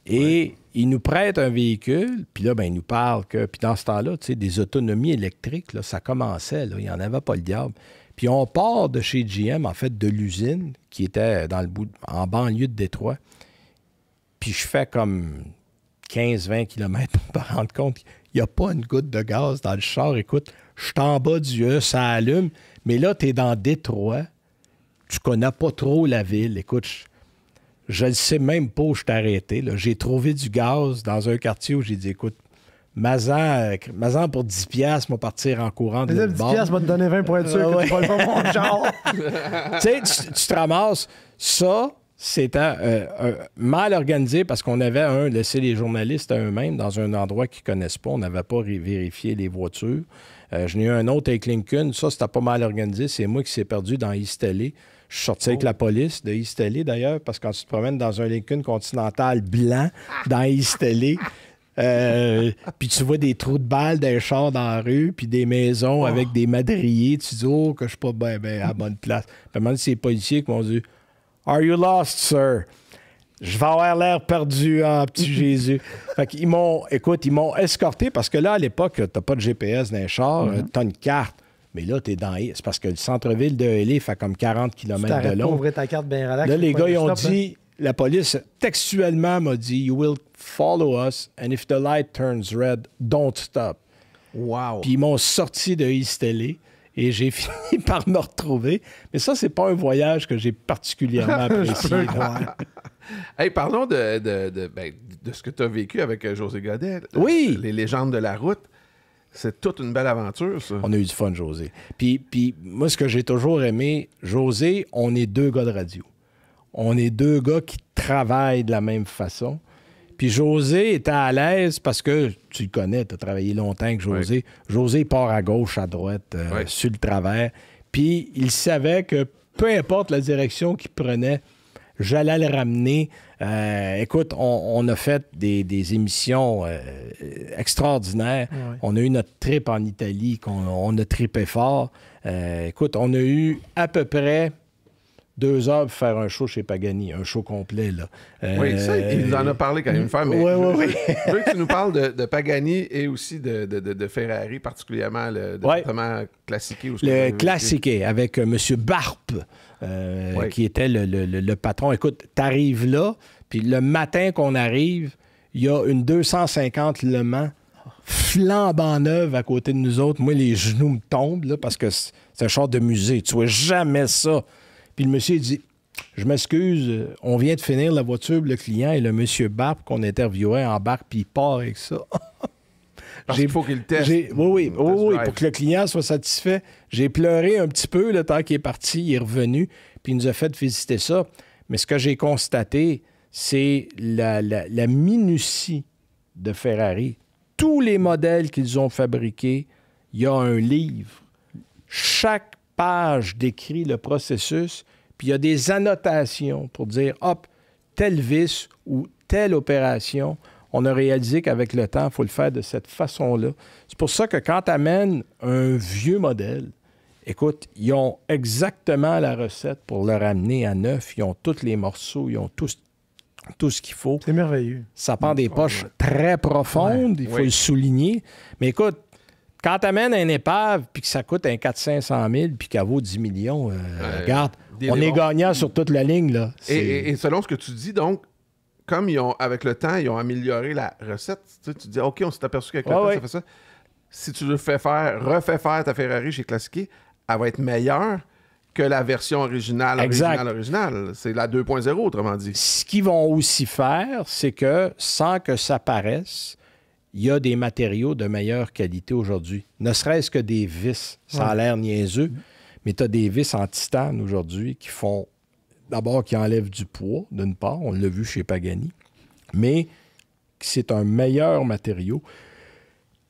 Et ils nous prêtent un véhicule, puis là, ben, ils nous parlent que... Puis dans ce temps-là, tu sais, des autonomies électriques, là, ça commençait, là, il n'y en avait pas le diable. Puis on part de chez GM, en fait, de l'usine, qui était en banlieue de Détroit. Puis je fais comme 15-20 km pour me rendre compte qu'il n'y a pas une goutte de gaz dans le char. Écoute, je suis en bas du E, ça allume. Mais là, tu es dans Détroit. Tu connais pas trop la ville. Écoute, je ne sais même pas où je t'ai arrêté. Là. J'ai trouvé du gaz dans un quartier où j'ai dit, écoute, Mazan pour 10$, moi partir en courant de l'autre bord. 10$, va te donner 20 pour être sûr que tu voles pas mon char. Tu sais, tu te ramasses. Ça, c'était mal organisé parce qu'on avait laissé les journalistes à eux-mêmes dans un endroit qu'ils ne connaissent pas. On n'avait pas vérifié les voitures. J'en ai eu un autre avec Lincoln. Ça, c'était pas mal organisé. C'est moi qui s'est perdu dans East LA. Je suis sorti avec la police de East LA, d'ailleurs, parce que quand tu te promènes dans un Lincoln Continental blanc dans East LA, puis tu vois des trous de balles d'un char dans la rue, puis des maisons avec des madriers. Tu dis, oh, que je suis pas bien à la bonne place. Puis à un c'est les policiers qui m'ont dit, Are you lost, sir? Je vais avoir l'air perdu, petit Jésus. Fait qu'ils m'ont escorté parce que là, à l'époque, t'as pas de GPS dans les chars, t'as une carte. Mais là, t'es dans... C'est parce que le centre-ville de LA fait comme 40 km de long. Tu ouvrir ta carte bien relax. Là, les gars, ils ont dit... La police, textuellement, m'a dit, You will follow us, and if the light turns red, don't stop. Wow. Puis ils m'ont sorti de East LA. Et j'ai fini par me retrouver. Mais ça, c'est pas un voyage que j'ai particulièrement apprécié. Hey, parlons de ce que tu as vécu avec José Godet. Oui! Les légendes de la route. C'est toute une belle aventure, ça. On a eu du fun, José. Puis moi, ce que j'ai toujours aimé, José, on est 2 gars de radio. On est 2 gars qui travaillent de la même façon. Puis José était à l'aise parce que, tu le connais, tu as travaillé longtemps avec José. Oui. José part à gauche, à droite, sur le travers. Puis il savait que peu importe la direction qu'il prenait, j'allais le ramener. Écoute, on a fait des émissions extraordinaires. Ouais. On a eu notre trip en Italie, on a trippé fort. Écoute, on a eu à peu près 2 heures pour faire un show chez Pagani, un show complet, là. Oui, ça, il nous en a parlé quand même faire, mais je veux que tu nous parles de Pagani et aussi de Ferrari, particulièrement le département classiqué. Le classiqué, avec M. Barpe, qui était le patron. Écoute, t'arrives là, puis le matin qu'on arrive, il y a une 250 Le Mans flambant neuve à côté de nous autres. Moi, les genoux me tombent, là, parce que c'est un char de musée. Tu vois jamais ça. Puis le monsieur dit, je m'excuse, on vient de finir la voiture, le client, et le monsieur Barbe qu'on interviewait embarque, puis il part avec ça. Parce qu'il faut qu'il le teste. Oui, pour que le client soit satisfait. J'ai pleuré un petit peu le temps qu'il est parti, il est revenu, puis il nous a fait visiter ça. Mais ce que j'ai constaté, c'est la minutie de Ferrari. Tous les modèles qu'ils ont fabriqués, il y a un livre. Chaque page décrit le processus, puis il y a des annotations pour dire, hop, telle vis ou telle opération, on a réalisé qu'avec le temps, il faut le faire de cette façon-là. C'est pour ça que quand tu amènes un vieux modèle, écoute, ils ont exactement la recette pour le ramener à neuf, ils ont tous les morceaux, ils ont tout ce qu'il faut. C'est merveilleux. Ça prend des poches très profondes, il faut le souligner. Mais écoute, quand tu amènes un épave puis que ça coûte un 400-500 000 puis qu'elle vaut 10 millions, regarde, on est gagnant sur toute la ligne. Là. Et selon ce que tu dis, donc, comme avec le temps, ils ont amélioré la recette, tu dis, OK, on s'est aperçu qu'avec le temps, ça fait ça. Si tu refais faire ta Ferrari chez Classiqué, elle va être meilleure que la version originale. C'est la 2.0, autrement dit. Ce qu'ils vont aussi faire, c'est que, sans que ça paraisse, il y a des matériaux de meilleure qualité aujourd'hui. Ne serait-ce que des vis. Ça a l'air niaiseux, mais tu as des vis en titane aujourd'hui qui font... D'abord, qui enlèvent du poids, d'une part. On l'a vu chez Pagani. Mais c'est un meilleur matériau.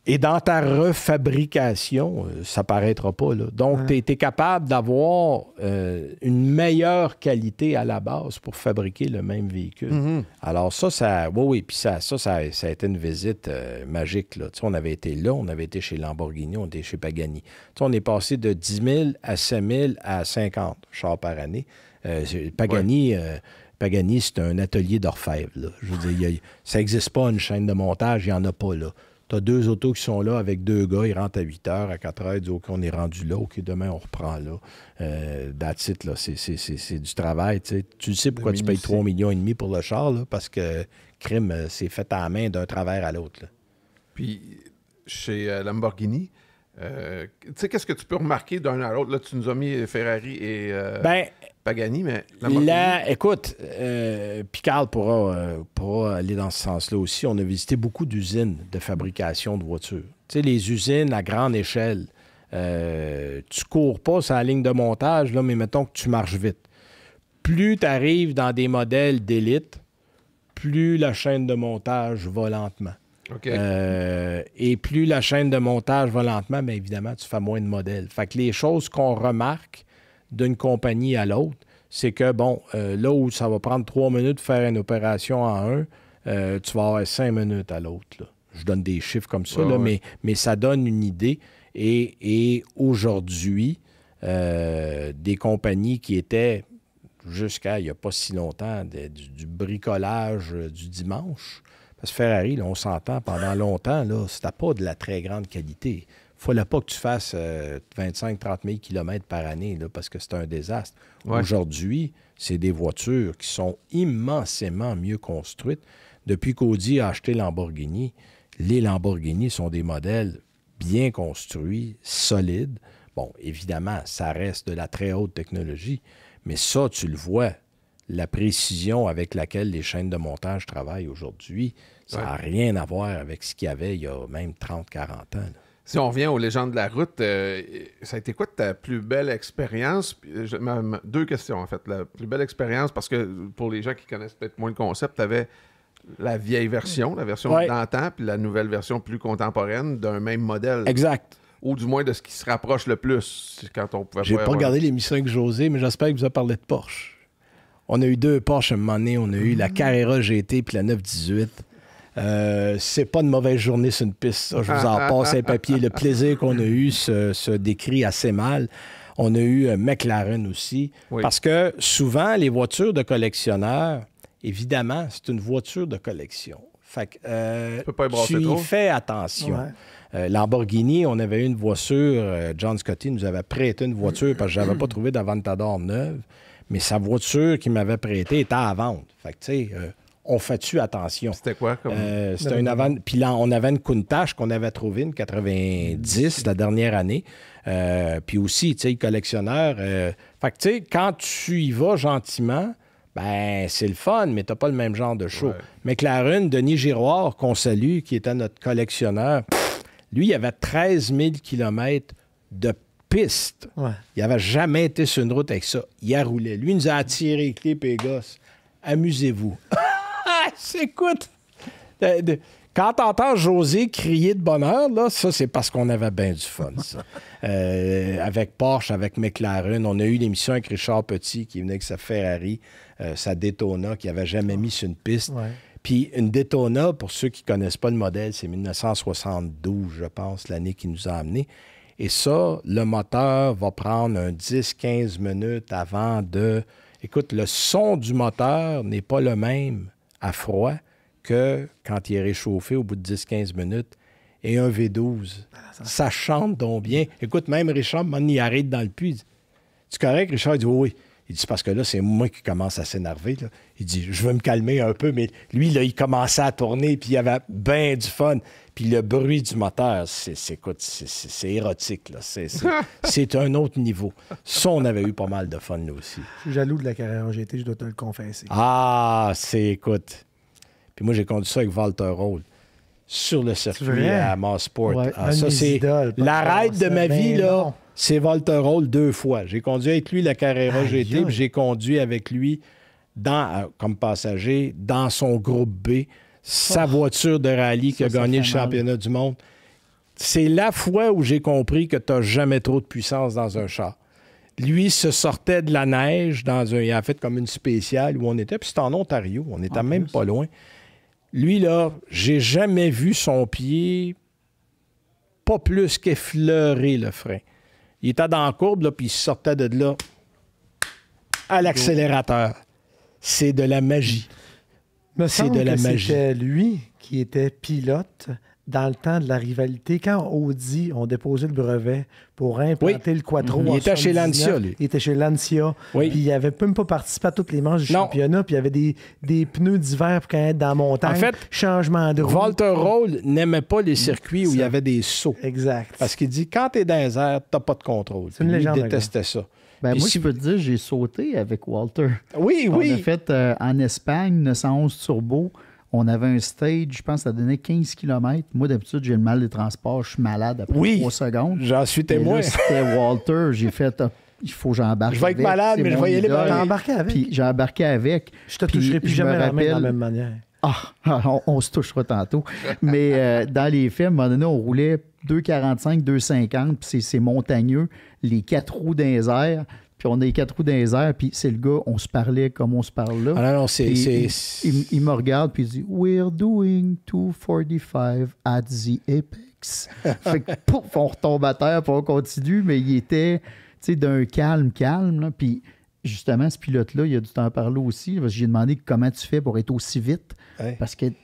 Et dans ta refabrication, ça ne paraîtra pas. Là. Donc, tu es capable d'avoir une meilleure qualité à la base pour fabriquer le même véhicule. Mm-hmm. Alors ça, oui, puis ça a été une visite magique. Là. On avait été là, on avait été chez Lamborghini, on était chez Pagani. On est passé de 10 000 à 7 000 à 50 chars par année. Pagani, c'est un atelier d'orfèvre. Là. Je veux dire, ça n'existe pas une chaîne de montage, il n'y en a pas là. Tu as 2 autos qui sont là avec 2 gars, ils rentrent à 8 heures, à 4 heures, ils disent OK, on est rendu là, OK, demain on reprend là. That's it, là, c'est du travail. T'sais. Tu sais pourquoi tu payes 3,5 millions pour le char, là, parce que crime, c'est fait à la main d'un travers à l'autre. Là. Puis, chez Lamborghini, tu sais, qu'est-ce que tu peux remarquer d'un à l'autre? Là, tu nous as mis Ferrari et Pagani, mais Lamborghini... Là, écoute, Picard pourra aller dans ce sens-là aussi. On a visité beaucoup d'usines de fabrication de voitures. Tu sais, les usines à grande échelle. Tu cours pas sur la ligne de montage, là, mais mettons que tu marches vite. Plus tu arrives dans des modèles d'élite, plus la chaîne de montage va lentement. Okay. Et plus la chaîne de montage va lentement, bien évidemment, tu fais moins de modèles. Fait que les choses qu'on remarque d'une compagnie à l'autre, c'est que, bon, là où ça va prendre 3 minutes de faire une opération en un, tu vas avoir 5 minutes à l'autre. Là. Je donne des chiffres comme ça, là, mais ça donne une idée. Et aujourd'hui, des compagnies qui étaient, jusqu'à il n'y a pas si longtemps, du bricolage du dimanche, parce que Ferrari, là, on s'entend, pendant longtemps, là, c'était pas de la très grande qualité. Il ne fallait pas que tu fasses 25-30 000 km par année, là, parce que c'est un désastre. Ouais. Aujourd'hui, c'est des voitures qui sont immensément mieux construites. Depuis qu'Audi a acheté Lamborghini, les Lamborghini sont des modèles bien construits, solides, Bon, évidemment, ça reste de la très haute technologie, mais ça, tu le vois, la précision avec laquelle les chaînes de montage travaillent aujourd'hui, ça n'a rien à voir avec ce qu'il y avait il y a même 30-40 ans. Là. Si on revient aux légendes de la route, ça a été quoi ta plus belle expérience? Deux questions, en fait. La plus belle expérience, parce que pour les gens qui connaissent peut-être moins le concept, tu avais la vieille version, la version d'antan, puis la nouvelle version plus contemporaine d'un même modèle. Exact. Ou du moins de ce qui se rapproche le plus quand on pouvait J'ai pas regardé l'émission avec José, mais j'espère qu'il vous a parlé de Porsche. On a eu 2 Porsche à un moment donné. On a eu la Carrera GT puis la 918. C'est pas une mauvaise journée sur une piste. Ça, je vous en passe un papier. Le plaisir qu'on a eu se décrit assez mal. On a eu McLaren aussi. Oui. Parce que souvent, les voitures de collectionneurs, évidemment, c'est une voiture de collection. Fait que tu y fais attention. Ouais. Lamborghini, on avait eu une voiture. John Scotty nous avait prêté une voiture parce que je n'avais pas trouvé d'Aventador neuve. Mais sa voiture qu'il m'avait prêtée était à vendre. Fait que, tu sais, on fait-tu attention? C'était quoi? C'était une avant... Puis là, on avait une Countach qu'on avait trouvée, une 90, la dernière année. Puis aussi, tu sais, collectionneur. Fait que, tu sais, quand tu y vas gentiment, ben c'est le fun, mais t'as pas le même genre de show. Ouais. McLaren, Denis Giroir, qu'on salue, qui était notre collectionneur, lui, il avait 13 000 km de piste. Ouais. Il n'avait jamais été sur une route avec ça. Il a roulé. Lui, il nous a attiré les clips et gosses. Amusez-vous. Écoute, quand t'entends José crier de bonheur, là, ça, c'est parce qu'on avait bien du fun, ça. Avec Porsche, avec McLaren, on a eu l'émission avec Richard Petit qui venait avec sa Ferrari, sa Daytona, qu'il n'avait jamais mis sur une piste. Ouais. Puis une Daytona, pour ceux qui ne connaissent pas le modèle, c'est 1972, je pense, l'année qui nous a amenés. Et ça, le moteur va prendre un 10-15 minutes avant de... Écoute, le son du moteur n'est pas le même à froid que quand il est réchauffé au bout de 10-15 minutes. Et un V12, ça chante donc bien. Écoute, même Richard, il arrête dans le puits. Il dit, c'est correct, Richard? Il dit, oui. Il dit, parce que là, c'est moi qui commence à s'énerver. Là. Il dit, je veux me calmer un peu, mais lui, là, il commençait à tourner, puis il avait bien du fun. Puis le bruit du moteur, c'est érotique, là. C'est un autre niveau. Ça, on avait eu pas mal de fun, là aussi. Je suis jaloux de la Carrera GT, je dois te le confesser. Ah, écoute. Puis moi, j'ai conduit ça avec Walter Roll sur le circuit à Mosport. Ouais, ça, c'est la ride de ma vie, là. C'est Walter Roll 2 fois. J'ai conduit avec lui la Carrera GT, puis j'ai conduit avec lui comme passager dans son groupe B, sa voiture de rallye qui a gagné le championnat du monde. C'est la fois où j'ai compris que tu n'as jamais trop de puissance dans un char. Lui se sortait de la neige il a fait comme une spéciale où on était, puis c'était en Ontario, on n'était même pas loin. Lui, là, j'ai jamais vu son pied pas plus qu'effleurer le frein. Il était dans la courbe, là, puis il sortait de là à l'accélérateur. C'est de la magie. C'est de la magie. C'était lui qui était pilote dans le temps de la rivalité. Quand Audi ont déposé le brevet pour implanter le Quattro, il était chez Lancia, lui. Il était chez Lancia. Oui. Puis il n'avait même pas participé à toutes les manches du championnat. Puis il y avait des pneus d'hiver pour quand être dans la montagne. En fait, changement de roue. Walter Roll n'aimait pas les circuits où il y avait des sauts. Exact. Parce qu'il dit, quand tu es dans les airs, tu n'as pas de contrôle. C'est une légende. Il détestait ça. Ben moi, je peux te dire, j'ai sauté avec Walter. Oui. On a fait en Espagne, 911 Turbo. On avait un stage, je pense, ça donnait 15 km. Moi, d'habitude, j'ai le mal des transports. Je suis malade après 3 secondes. J'en suis témoin. Là, c'était Walter. J'ai fait, il faut que j'embarque. Je vais être malade, mais je vais y aller. T'as embarqué avec? Puis j'ai embarqué avec. Je te toucherai plus jamais la main de la même manière. On se touchera tantôt. Mais dans les faits, à un moment donné, on roulait 2,45, 2,50, puis c'est montagneux, les 4 roues dans les airs. Puis on a les 4 roues dans les airs, puis c'est le gars, on se parlait comme on se parle là. Ah non, il me regarde, puis il dit « We're doing 245 at the apex. » Fait que pouf, on retombe à terre, puis on continue, mais il était, tu sais, d'un calme, là. Puis justement, ce pilote-là, il a dû t'en parler aussi, parce que j'ai demandé comment tu fais pour être aussi vite. Ouais. Parce qu'il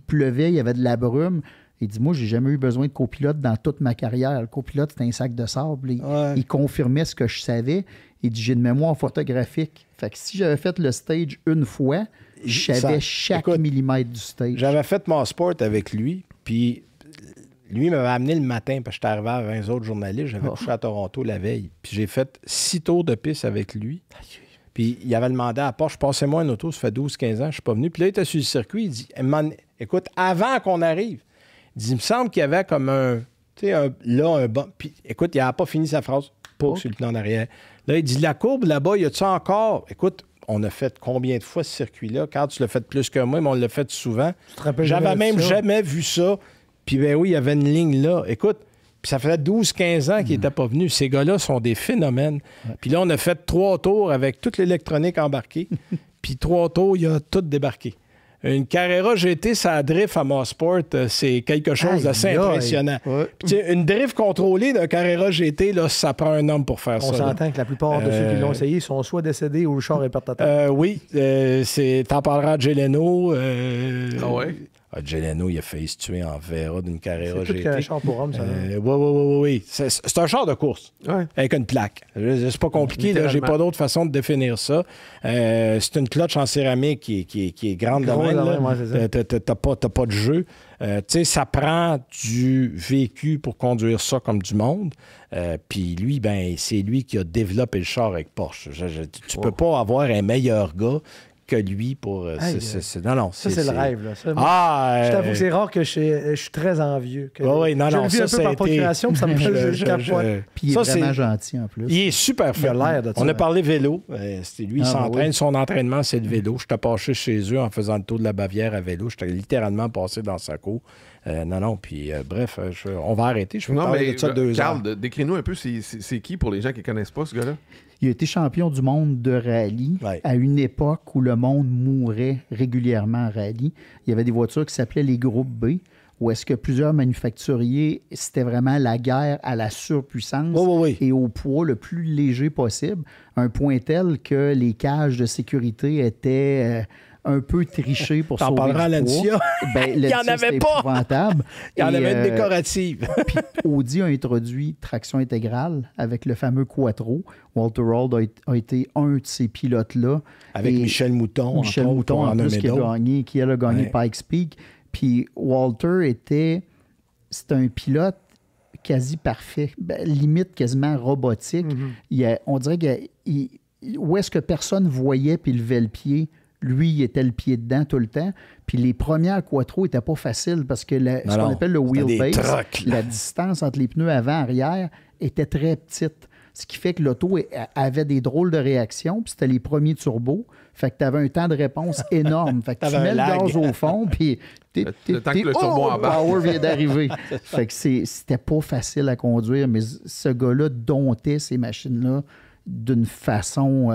pleuvait, il y avait de la brume. Il dit, moi, j'ai jamais eu besoin de copilote dans toute ma carrière. Le copilote, c'était un sac de sable. Il confirmait ce que je savais. Il dit, j'ai une mémoire photographique. Fait que si j'avais fait le stage une fois, je savais chaque millimètre du stage. J'avais fait mon sport avec lui, puis lui m'avait amené le matin, parce que j'étais arrivé à 20 autres journalistes. J'avais couché à Toronto la veille. Puis j'ai fait 6 tours de piste avec lui. Puis il avait demandé à Porsche, passez-moi un auto, ça fait 12-15 ans, je ne suis pas venu. Puis là, il était sur le circuit, il dit, écoute, avant qu'on arrive, il dit, il me semble qu'il y avait comme un banc. Puis écoute, il n'a pas fini sa phrase, pas sur le plan en arrière. Là, il dit, la courbe là-bas, y a-tu encore? Écoute, on a fait combien de fois ce circuit-là? Quand tu l'as fait plus que moi, mais on l'a fait souvent. J'avais même jamais vu ça. Puis ben oui, il y avait une ligne là. Écoute, puis ça faisait 12-15 ans qu'il n'était pas venu. Ces gars-là sont des phénomènes. Puis là, on a fait 3 tours avec toute l'électronique embarquée. Puis 3 tours, il a tout débarqué. Une Carrera GT, ça drift à Mosport, c'est quelque chose d'assez impressionnant. Une drift contrôlée d'un Carrera GT, là, ça prend un homme pour faire ça. On s'entend que la plupart de ceux qui l'ont essayé sont soit décédés ou le char est pertateur. Oui, t'en parleras de Jay Leno. Ah ouais? Jay Leno, il a failli se tuer en Vera d'une Carrera GT. C'est un char pour homme, ça. Oui. C'est un char de course avec une plaque. C'est pas compliqué, là, j'ai pas d'autre façon de définir ça. C'est une clutch en céramique qui est grande de même. T'as pas de jeu. Ça prend du vécu pour conduire ça comme du monde. Puis lui, ben c'est lui qui a développé le char avec Porsche. Tu peux pas avoir un meilleur gars que lui pour... Non, ça, c'est le rêve. Là. Ça, je t'avoue que c'est rare que je suis très envieux. Je le vis un peu par procuration, puis ça me fait je capote. Puis il est vraiment gentil en plus. Il est super fait. Il a l'air de ça. On a parlé vélo. Lui, il s'entraîne. Son entraînement, c'est le vélo. Je t'ai passé chez eux en faisant le tour de la Bavière à vélo. Je t'ai littéralement passé dans sa cour. Puis bref, on va arrêter. Je vais parler de ça 2 heures. Carl, décris-nous un peu, c'est qui pour les gens qui ne connaissent pas ce gars-là? Il a été champion du monde de rallye à une époque où le monde mourait régulièrement en rallye. Il y avait des voitures qui s'appelaient les groupes B, où est-ce que plusieurs manufacturiers, c'était vraiment la guerre à la surpuissance et au poids le plus léger possible, un point tel que les cages de sécurité étaient... un peu triché pour sauver du poids. Il n'y en avait pas! Épouvantable. Il y en avait une décorative. Puis Audi a introduit traction intégrale avec le fameux Quattro. Walter Röhrl a été un de ces pilotes-là. Avec Michel Mouton. Michel Mouton, en plus, qui a gagné Pikes Peak. Puis Walter c'était un pilote quasi parfait, limite quasiment robotique. On dirait où est-ce que personne voyait puis levait le pied, lui, il était le pied dedans tout le temps. Puis les premières Quattro n'étaient pas faciles parce que ce qu'on appelle le wheelbase, la distance entre les pneus avant-arrière était très petite. Ce qui fait que l'auto avait des drôles de réactions, puis c'était les premiers turbos. Fait que tu avais un temps de réponse énorme. Fait que tu mets le gaz au fond, puis le temps que le turbo embarque. Power vient d'arriver. Fait que c'était pas facile à conduire, mais ce gars-là domptait ces machines-là d'une façon...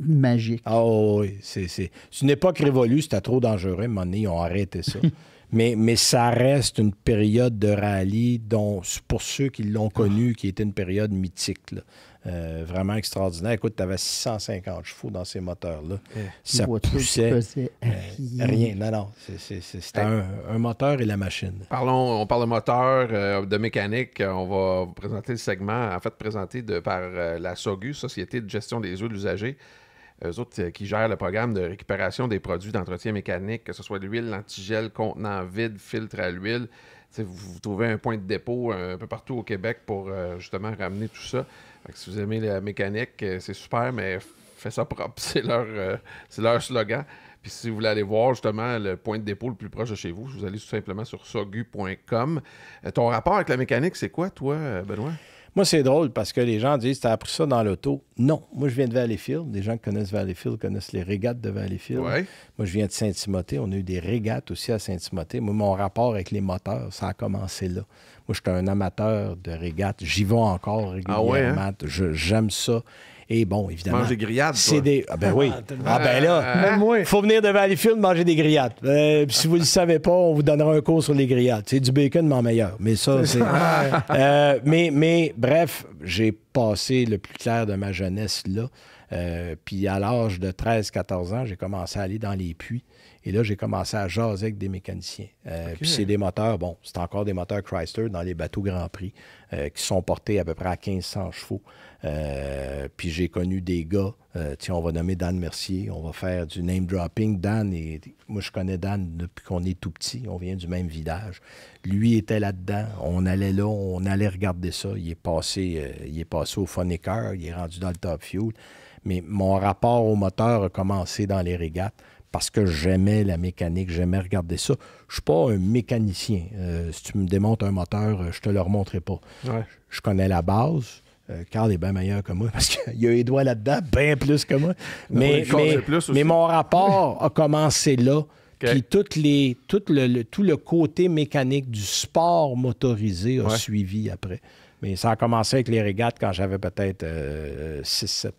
magique. Ah oui, c'est une époque révolue, c'était trop dangereux. À un moment donné, ils ont arrêté ça. mais ça reste une période de rallye dont, pour ceux qui l'ont connu, qui était une période mythique. Là. Vraiment extraordinaire. Écoute, tu avais 650 chevaux dans ces moteurs-là. Ça poussait rien. Non. C'était un moteur et la machine. On parle de moteur, de mécanique. On va vous présenter le segment, en fait, présenté par la SOGU, Société de gestion des huiles usagées. Eux autres qui gèrent le programme de récupération des produits d'entretien mécanique, que ce soit l'huile, l'antigel, contenant vide, filtre à l'huile. Vous trouvez un point de dépôt un peu partout au Québec pour justement ramener tout ça. Fait que si vous aimez la mécanique, c'est super, mais faites ça propre. C'est leur slogan. Puis si vous voulez aller voir justement le point de dépôt le plus proche de chez vous, vous allez tout simplement sur sogu.com. Ton rapport avec la mécanique, c'est quoi, toi, Benoît? Moi, c'est drôle parce que les gens disent « T'as appris ça dans l'auto? » Non. Moi, je viens de Valleyfield. Les gens qui connaissent Valleyfield connaissent les régates de Valleyfield. Ouais. Moi, je viens de Saint-Timothée. On a eu des régates aussi à Saint-Timothée. Moi, mon rapport avec les moteurs, ça a commencé là. Moi, j'étais un amateur de régates. J'y vais encore régulièrement. Ah ouais, hein? J'aime ça. Et bon, évidemment... Manger des grillades, c'est des... Ah ben oui. Il faut venir de Valleyfield manger des grillades. Si vous ne le savez pas, on vous donnera un cours sur les grillades. C'est du bacon, mais en meilleur. Mais ça, c'est... mais bref, j'ai passé le plus clair de ma jeunesse là. Puis à l'âge de 13-14 ans, j'ai commencé à aller dans les puits. Et là, j'ai commencé à jaser avec des mécaniciens. Puis c'est des moteurs, c'est encore des moteurs Chrysler dans les bateaux Grand Prix qui sont portés à peu près à 1500 chevaux. Puis j'ai connu des gars On va nommer Dan Mercier, on va faire du name-dropping. Dan, moi, je connais Dan depuis qu'on est tout petit. On vient du même village. Lui était là-dedans. On allait là, on allait regarder ça. Il est passé au Funnicker, il est rendu dans le Top Fuel. Mais mon rapport au moteur a commencé dans les régates parce que j'aimais la mécanique, j'aimais regarder ça. Je suis pas un mécanicien. Si tu me démontes un moteur, je te le remontrerai pas. Ouais. Je connais la base. Carl est bien meilleur que moi parce qu'il a les doigts là-dedans, bien plus que moi. Mais mon rapport a commencé là. Puis tout le côté mécanique du sport motorisé a suivi après. Mais ça a commencé avec les régates quand j'avais peut-être 6-7 ans.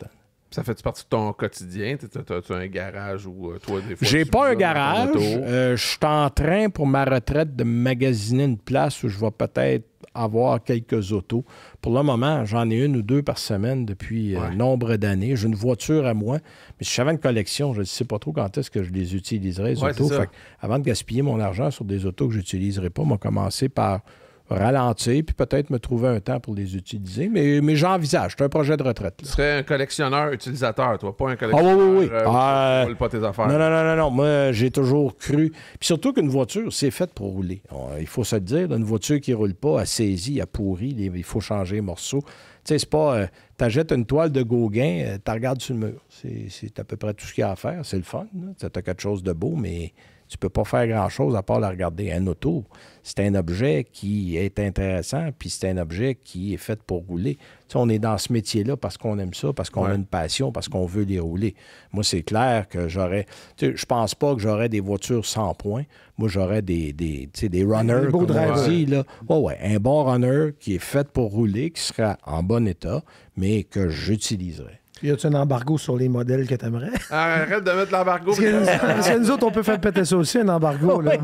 Ça fait partie de ton quotidien? T'as-tu un garage où toi, des fois... J'ai pas un garage. Je suis en train, pour ma retraite, de magasiner une place où je vais peut-être avoir quelques autos. Pour le moment, j'en ai 1 ou 2 par semaine depuis nombre d'années. J'ai une voiture à moi, mais si j'avais une collection, je ne sais pas trop quand est-ce que je les utiliserais, les autos. Avant de gaspiller mon argent sur des autos que je n'utiliserai pas, on va commencer par ralentir, puis peut-être me trouver un temps pour les utiliser. Mais j'envisage. C'est un projet de retraite. Tu serais un collectionneur utilisateur, toi, pas un collectionneur oui. qui roule pas tes affaires. Non. Moi, j'ai toujours cru. Puis surtout qu'une voiture, c'est faite pour rouler. Il faut se le dire. Une voiture qui ne roule pas, elle saisit, elle pourrit, il faut changer les morceaux. Tu sais, c'est pas... t'achètes une toile de Gauguin, tu regardes sur le mur. C'est à peu près tout ce qu'il y a à faire. C'est le fun. Tu as quelque chose de beau, mais... Tu peux pas faire grand-chose à part la regarder. Un auto, c'est un objet qui est intéressant, puis c'est un objet qui est fait pour rouler. Tu sais, on est dans ce métier-là parce qu'on aime ça, parce qu'on a une passion, parce qu'on veut les rouler. Moi, c'est clair que j'aurais... Tu sais, je pense pas que j'aurais des voitures 100 points. Moi, j'aurais des runners, comme on dit. Là. Un bon runner qui est fait pour rouler, qui sera en bon état, mais que j'utiliserais. Y a-tu un embargo sur les modèles que t'aimerais? Arrête de mettre l'embargo. Parce que nous autres, on peut faire péter ça aussi, un embargo. Là.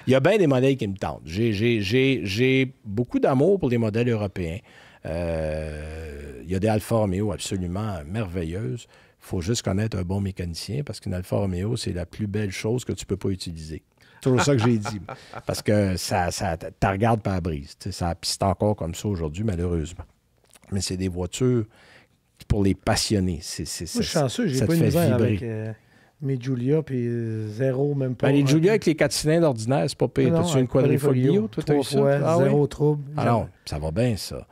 Il y a bien des modèles qui me tentent. J'ai beaucoup d'amour pour les modèles européens. Il y a des Alfa Romeo absolument merveilleuses. Il faut juste connaître un bon mécanicien parce qu'une Alfa Romeo, c'est la plus belle chose que tu peux pas utiliser. C'est toujours ça que j'ai dit. Parce que ça t'as regarde par la brise. Ça piste encore comme ça aujourd'hui, malheureusement. Mais c'est des voitures... pour les passionnés. Moi, je suis chanceux, j'ai pas une misère avec mes Giulia, puis zéro, même pas. Les Giulia avec les 4 cylindres ordinaires, c'est pas pire. T'as-tu une Quadrifoglio? Toi, t'as eu ça? Zéro trouble. Ah non, ça va bien, ça.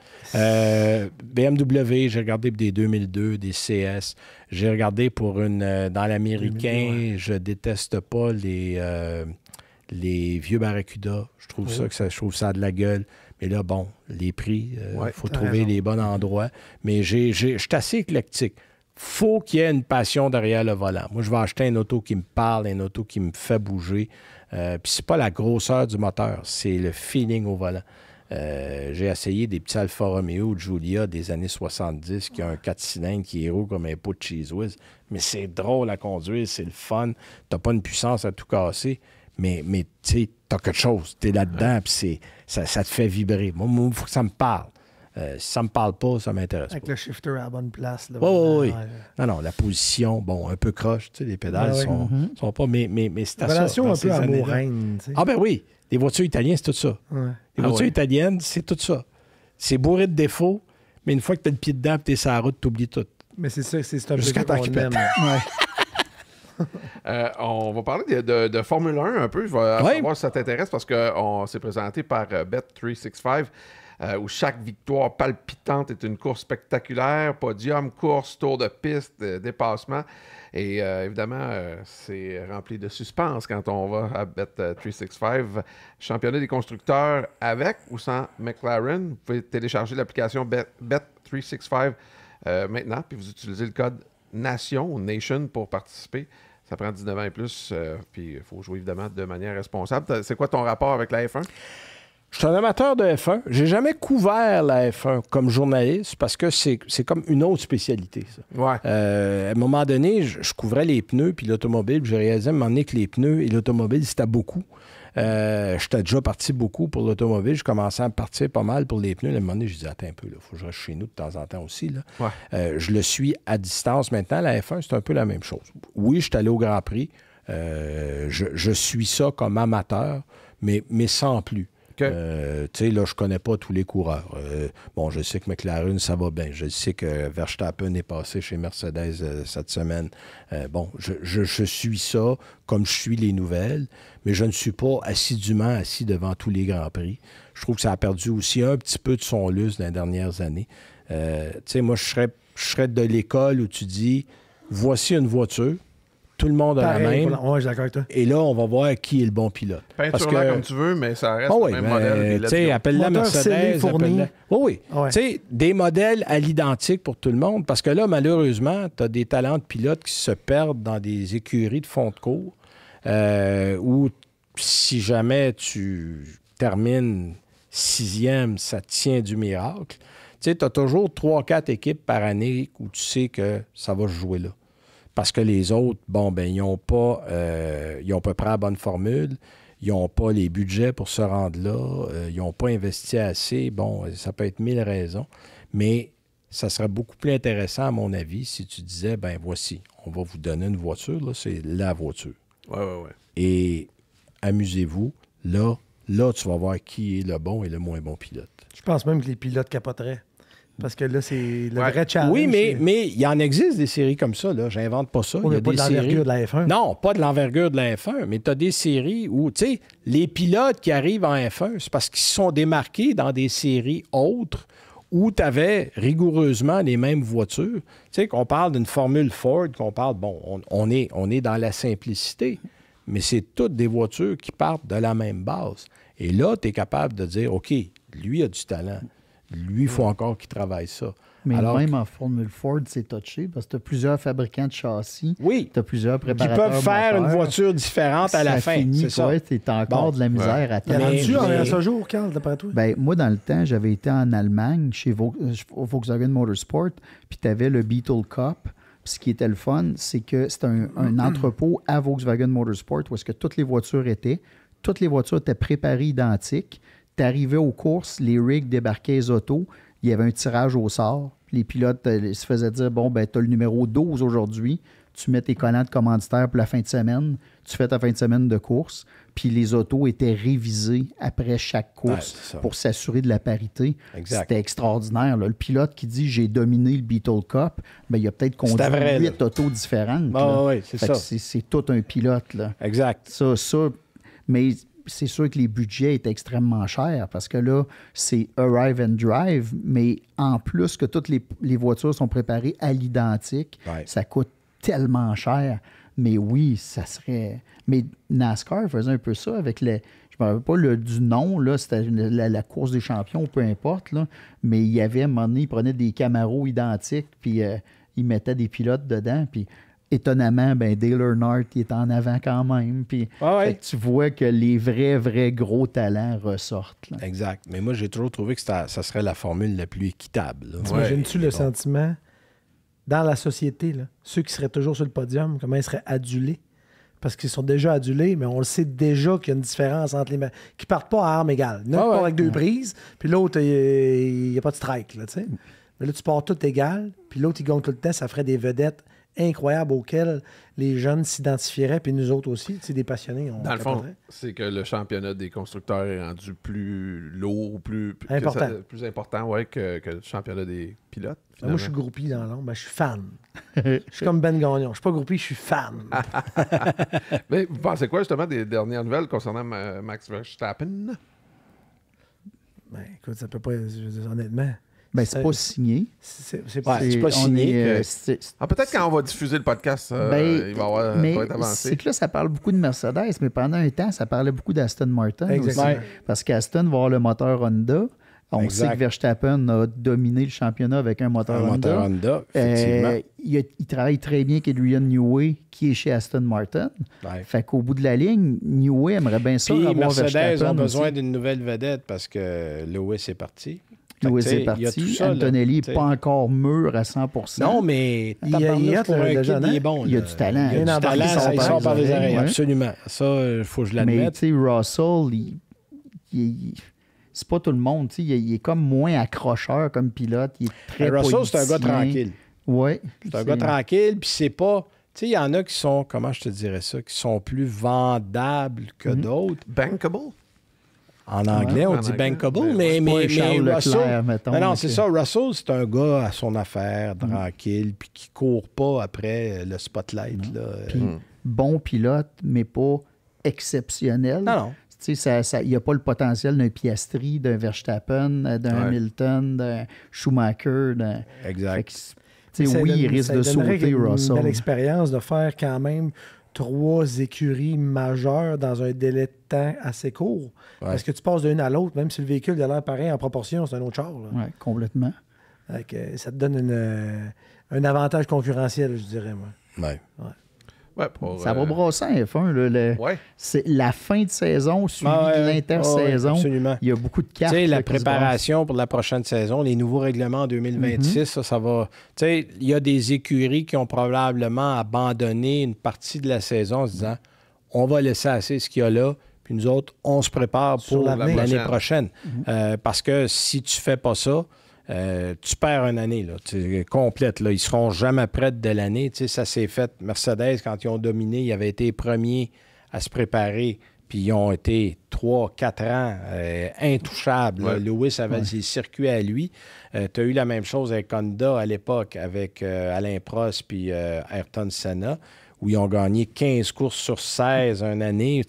BMW, j'ai regardé pour des 2002, des CS. J'ai regardé pour une... dans l'américain, je déteste pas les vieux Barracuda. Je trouve je trouve ça a de la gueule. Mais là, bon, les prix, il faut trouver les bons endroits. Mais je suis assez éclectique. Faut qu'il y ait une passion derrière le volant. Moi, je vais acheter une auto qui me parle, une auto qui me fait bouger. Puis c'est pas la grosseur du moteur, c'est le feeling au volant. J'ai essayé des petits Alfa Romeo Giulia des années 70 qui a un 4 cylindres qui est roux comme un pot de cheese whiz. Mais c'est drôle à conduire, c'est le fun. T'as pas une puissance à tout casser. Mais tu sais, t'as quelque chose. T'es là-dedans, puis ça te fait vibrer. Moi, il faut que ça me parle. Si ça me parle pas, ça m'intéresse pas. Avec le shifter à la bonne place. Là, oui. Non, la position, bon, un peu croche. Tu sais, les pédales sont pas... Mais c'est à ça. Relation un peu amoureuse. Ah ben oui. Les voitures italiennes, c'est tout ça. Ouais. Les voitures italiennes, c'est tout ça. C'est bourré de défauts, mais une fois que t'as le pied dedans et t'es sur la route, t'oublies tout. Mais c'est ça, c'est un peu jusqu'à temps qu'il pète. On va parler de Formule 1 un peu. Je vais voir si ça t'intéresse parce qu'on s'est présenté par Bet365 où chaque victoire palpitante est une course spectaculaire, podium, course, tour de piste, dépassement. Et évidemment, c'est rempli de suspense quand on va à Bet365. Championnat des constructeurs avec ou sans McLaren. Vous pouvez télécharger l'application Bet365 maintenant, puis vous utilisez le code Nation pour participer. Ça prend 19 ans et plus, puis il faut jouer évidemment de manière responsable. C'est quoi ton rapport avec la F1? Je suis un amateur de F1. J'ai jamais couvert la F1 comme journaliste parce que c'est comme une autre spécialité, ça. Ouais. À un moment donné, je couvrais les pneus puis l'automobile. J'ai réalisé à un moment donné que les pneus et l'automobile, c'était beaucoup. J'étais déjà parti beaucoup pour l'automobile. Je commençais à partir pas mal pour les pneus. À un moment donné, je disais, attends un peu, il faut que je reste chez nous de temps en temps aussi. Là. Ouais. Je le suis à distance maintenant. La F1, c'est un peu la même chose. Oui, je suis allé au Grand Prix. Je suis ça comme amateur, mais sans plus. Tu sais, là, je connais pas tous les coureurs. Bon, je sais que McLaren, ça va bien. Je sais que Verstappen est passé chez Mercedes cette semaine. Bon, je suis ça comme je suis les nouvelles, mais je ne suis pas assidûment assis devant tous les Grands Prix. Je trouve que ça a perdu aussi un petit peu de son lustre dans les dernières années. Tu sais, moi, je serais de l'école où tu dis, voici une voiture, tout le monde a la même. Oui, je suis d'accord avec toi. Et là, on va voir qui est le bon pilote. Peinture-la comme tu veux, mais ça reste le même modèle. Tu sais, appelle-la Mercedes. Oui. Ouais. Tu sais, des modèles à l'identique pour tout le monde. Parce que là, malheureusement, tu as des talents de pilotes qui se perdent dans des écuries de fond de cours où, si jamais tu termines 6e, ça tient du miracle. Tu sais, tu as toujours 3-4 équipes par année où tu sais que ça va se jouer là. Parce que les autres, bon, ben, ils n'ont pas à peu près la bonne formule, ils n'ont pas les budgets pour se rendre là, ils n'ont pas investi assez. Bon, ça peut être 1000 raisons, mais ça serait beaucoup plus intéressant, à mon avis, si tu disais, ben voici, on va vous donner une voiture, là, c'est la voiture. Ouais. Et amusez-vous, là, tu vas voir qui est le bon et le moins bon pilote. Je pense même que les pilotes capoteraient. Parce que là, c'est le vrai challenge. Oui, mais il en existe des séries comme ça. Là. J'invente pas ça. Il y a pas de l'envergure de la F1. Non, pas de l'envergure de la F1, mais tu as des séries où, tu sais, les pilotes qui arrivent en F1, c'est parce qu'ils se sont démarqués dans des séries autres où tu avais rigoureusement les mêmes voitures. Tu sais, qu'on parle d'une Formule Ford, qu'on parle, bon, on est dans la simplicité, mais c'est toutes des voitures qui partent de la même base. Et là, tu es capable de dire, OK, lui a du talent. Lui, il faut encore qu'il travaille ça. Mais même en Formule Ford, c'est touché parce que tu as plusieurs fabricants de châssis. Oui. Tu as plusieurs préparateurs. Qui peuvent faire moteurs. une voiture différente à la fin. C'est ça. Tu as encore de la misère à terre. Tu en ce jour, Carl, d'après toi? Ben, moi, dans le temps, j'avais été en Allemagne chez Volkswagen Motorsport, puis tu avais le Beetle Cup. Puis ce qui était le fun, c'est que c'était un entrepôt à Volkswagen Motorsport où est-ce que toutes les voitures étaient. Toutes les voitures étaient préparées identiques. Tu arrivais aux courses, les rigs débarquaient les autos, il y avait un tirage au sort. Les pilotes se faisaient dire, bon, ben, tu as le numéro 12 aujourd'hui, tu mets tes collants de commanditaire pour la fin de semaine, tu fais ta fin de semaine de course, puis les autos étaient révisées après chaque course pour s'assurer de la parité. Exact. C'était extraordinaire. Là. Le pilote qui dit, j'ai dominé le Beetle Cup, ben, il a peut-être conduit 8 autos différentes. Oui, c'est ça. C'est tout un pilote. Là. Exact. Ça, mais... C'est sûr que les budgets étaient extrêmement chers parce que là, c'est Arrive and Drive, mais en plus que toutes les voitures sont préparées à l'identique, ça coûte tellement cher. Mais oui, ça serait... Mais NASCAR faisait un peu ça avec les... Je ne me rappelle pas du nom, là, c'était la course des champions, peu importe, là, mais il y avait, à un moment donné, ils prenaient des Camaro identiques, puis ils mettaient des pilotes dedans, puis... Étonnamment, ben Dale Earnhardt il est en avant quand même. Puis tu vois que les vrais gros talents ressortent. Là. Exact. Mais moi, j'ai toujours trouvé que ça serait la formule la plus équitable. T'imagines-tu le sentiment dans la société, là, ceux qui seraient toujours sur le podium, comment ils seraient adulés? Parce qu'ils sont déjà adulés, mais on le sait déjà qu'il y a une différence entre les... qui partent pas à armes égales. Il y en a qui partent avec 2 prises, puis l'autre, il n'y a pas de strike. Là, t'sais. Mais là, tu pars tout égal, puis l'autre, il gagne tout le temps, ça ferait des vedettes incroyable auquel les jeunes s'identifieraient, puis nous autres aussi, des passionnés. Dans le fond, c'est que le championnat des constructeurs est rendu plus lourd, plus important que le championnat des pilotes. Moi, je suis groupie dans l'ombre. Je suis fan. Je suis comme Ben Gagnon. Je suis pas groupie, je suis fan. Mais vous pensez quoi, justement, des dernières nouvelles concernant Max Verstappen? Ben, écoute, ça peut pas... honnêtement... Ben, c'est pas signé. C'est pas signé. Peut-être quand on va diffuser le podcast, il va être avancé. C'est que là, ça parle beaucoup de Mercedes, mais pendant un temps, ça parlait beaucoup d'Aston Martin aussi. Parce qu'Aston va avoir le moteur Honda. On sait que Verstappen a dominé le championnat avec un moteur Honda. Effectivement. Il travaille très bien avec Adrian Newey, qui est chez Aston Martin. Fait qu'au bout de la ligne, Newey aimerait bien ça avoir Verstappen. Mercedes ont besoin d'une nouvelle vedette parce que Lewis est parti. Louis est parti. Antonelli n'est pas encore mûr à 100%. Non, mais il y a du talent. Il y a du talent, ça sort par les oreilles. Absolument. Ça, il faut que je l'admette. Mais Russell, c'est pas tout le monde. Il est comme moins accrocheur comme pilote. Il est très Russell, c'est un gars tranquille. Oui. C'est un gars tranquille, puis c'est pas... Tu sais, il y en a qui sont, comment je te dirais ça, qui sont plus vendables que d'autres. Bankable? En anglais, on dit bankable, mais Russell... Non, c'est ça. Russell, c'est un gars à son affaire, tranquille, puis qui court pas après le spotlight. Puis, bon pilote, mais pas exceptionnel. Non. Il n'y a pas le potentiel d'un Piastri, d'un Verstappen, d'un Hamilton, d'un Schumacher. Exact. Oui, il risque de sauter Russell. C'est une belle expérience de faire quand même 3 écuries majeures dans un délai de temps assez court. Ouais. Parce que tu passes d'une à l'autre, même si le véhicule a l'air pareil en proportion, c'est un autre char. Oui, complètement. Donc, ça te donne un avantage concurrentiel, je dirais, moi. Ça va brosser en F1. C'est la fin de saison suivie de l'intersaison. Il y a beaucoup de cartes. La préparation pour la prochaine saison, les nouveaux règlements en 2026, ça va... Il y a des écuries qui ont probablement abandonné une partie de la saison en se disant on va laisser assez ce qu'il y a là, puis nous autres, on se prépare pour l'année prochaine. Parce que si tu fais pas ça, tu perds une année complète. Là. Ils ne seront jamais prêts de l'année. Ça s'est fait. Mercedes, quand ils ont dominé, ils avaient été premiers à se préparer. Puis ils ont été 3-4 ans intouchables. Lewis avait ses circuits à lui. Tu as eu la même chose avec Honda à l'époque, avec Alain Prost puis Ayrton Senna, où ils ont gagné 15 courses sur 16 une année.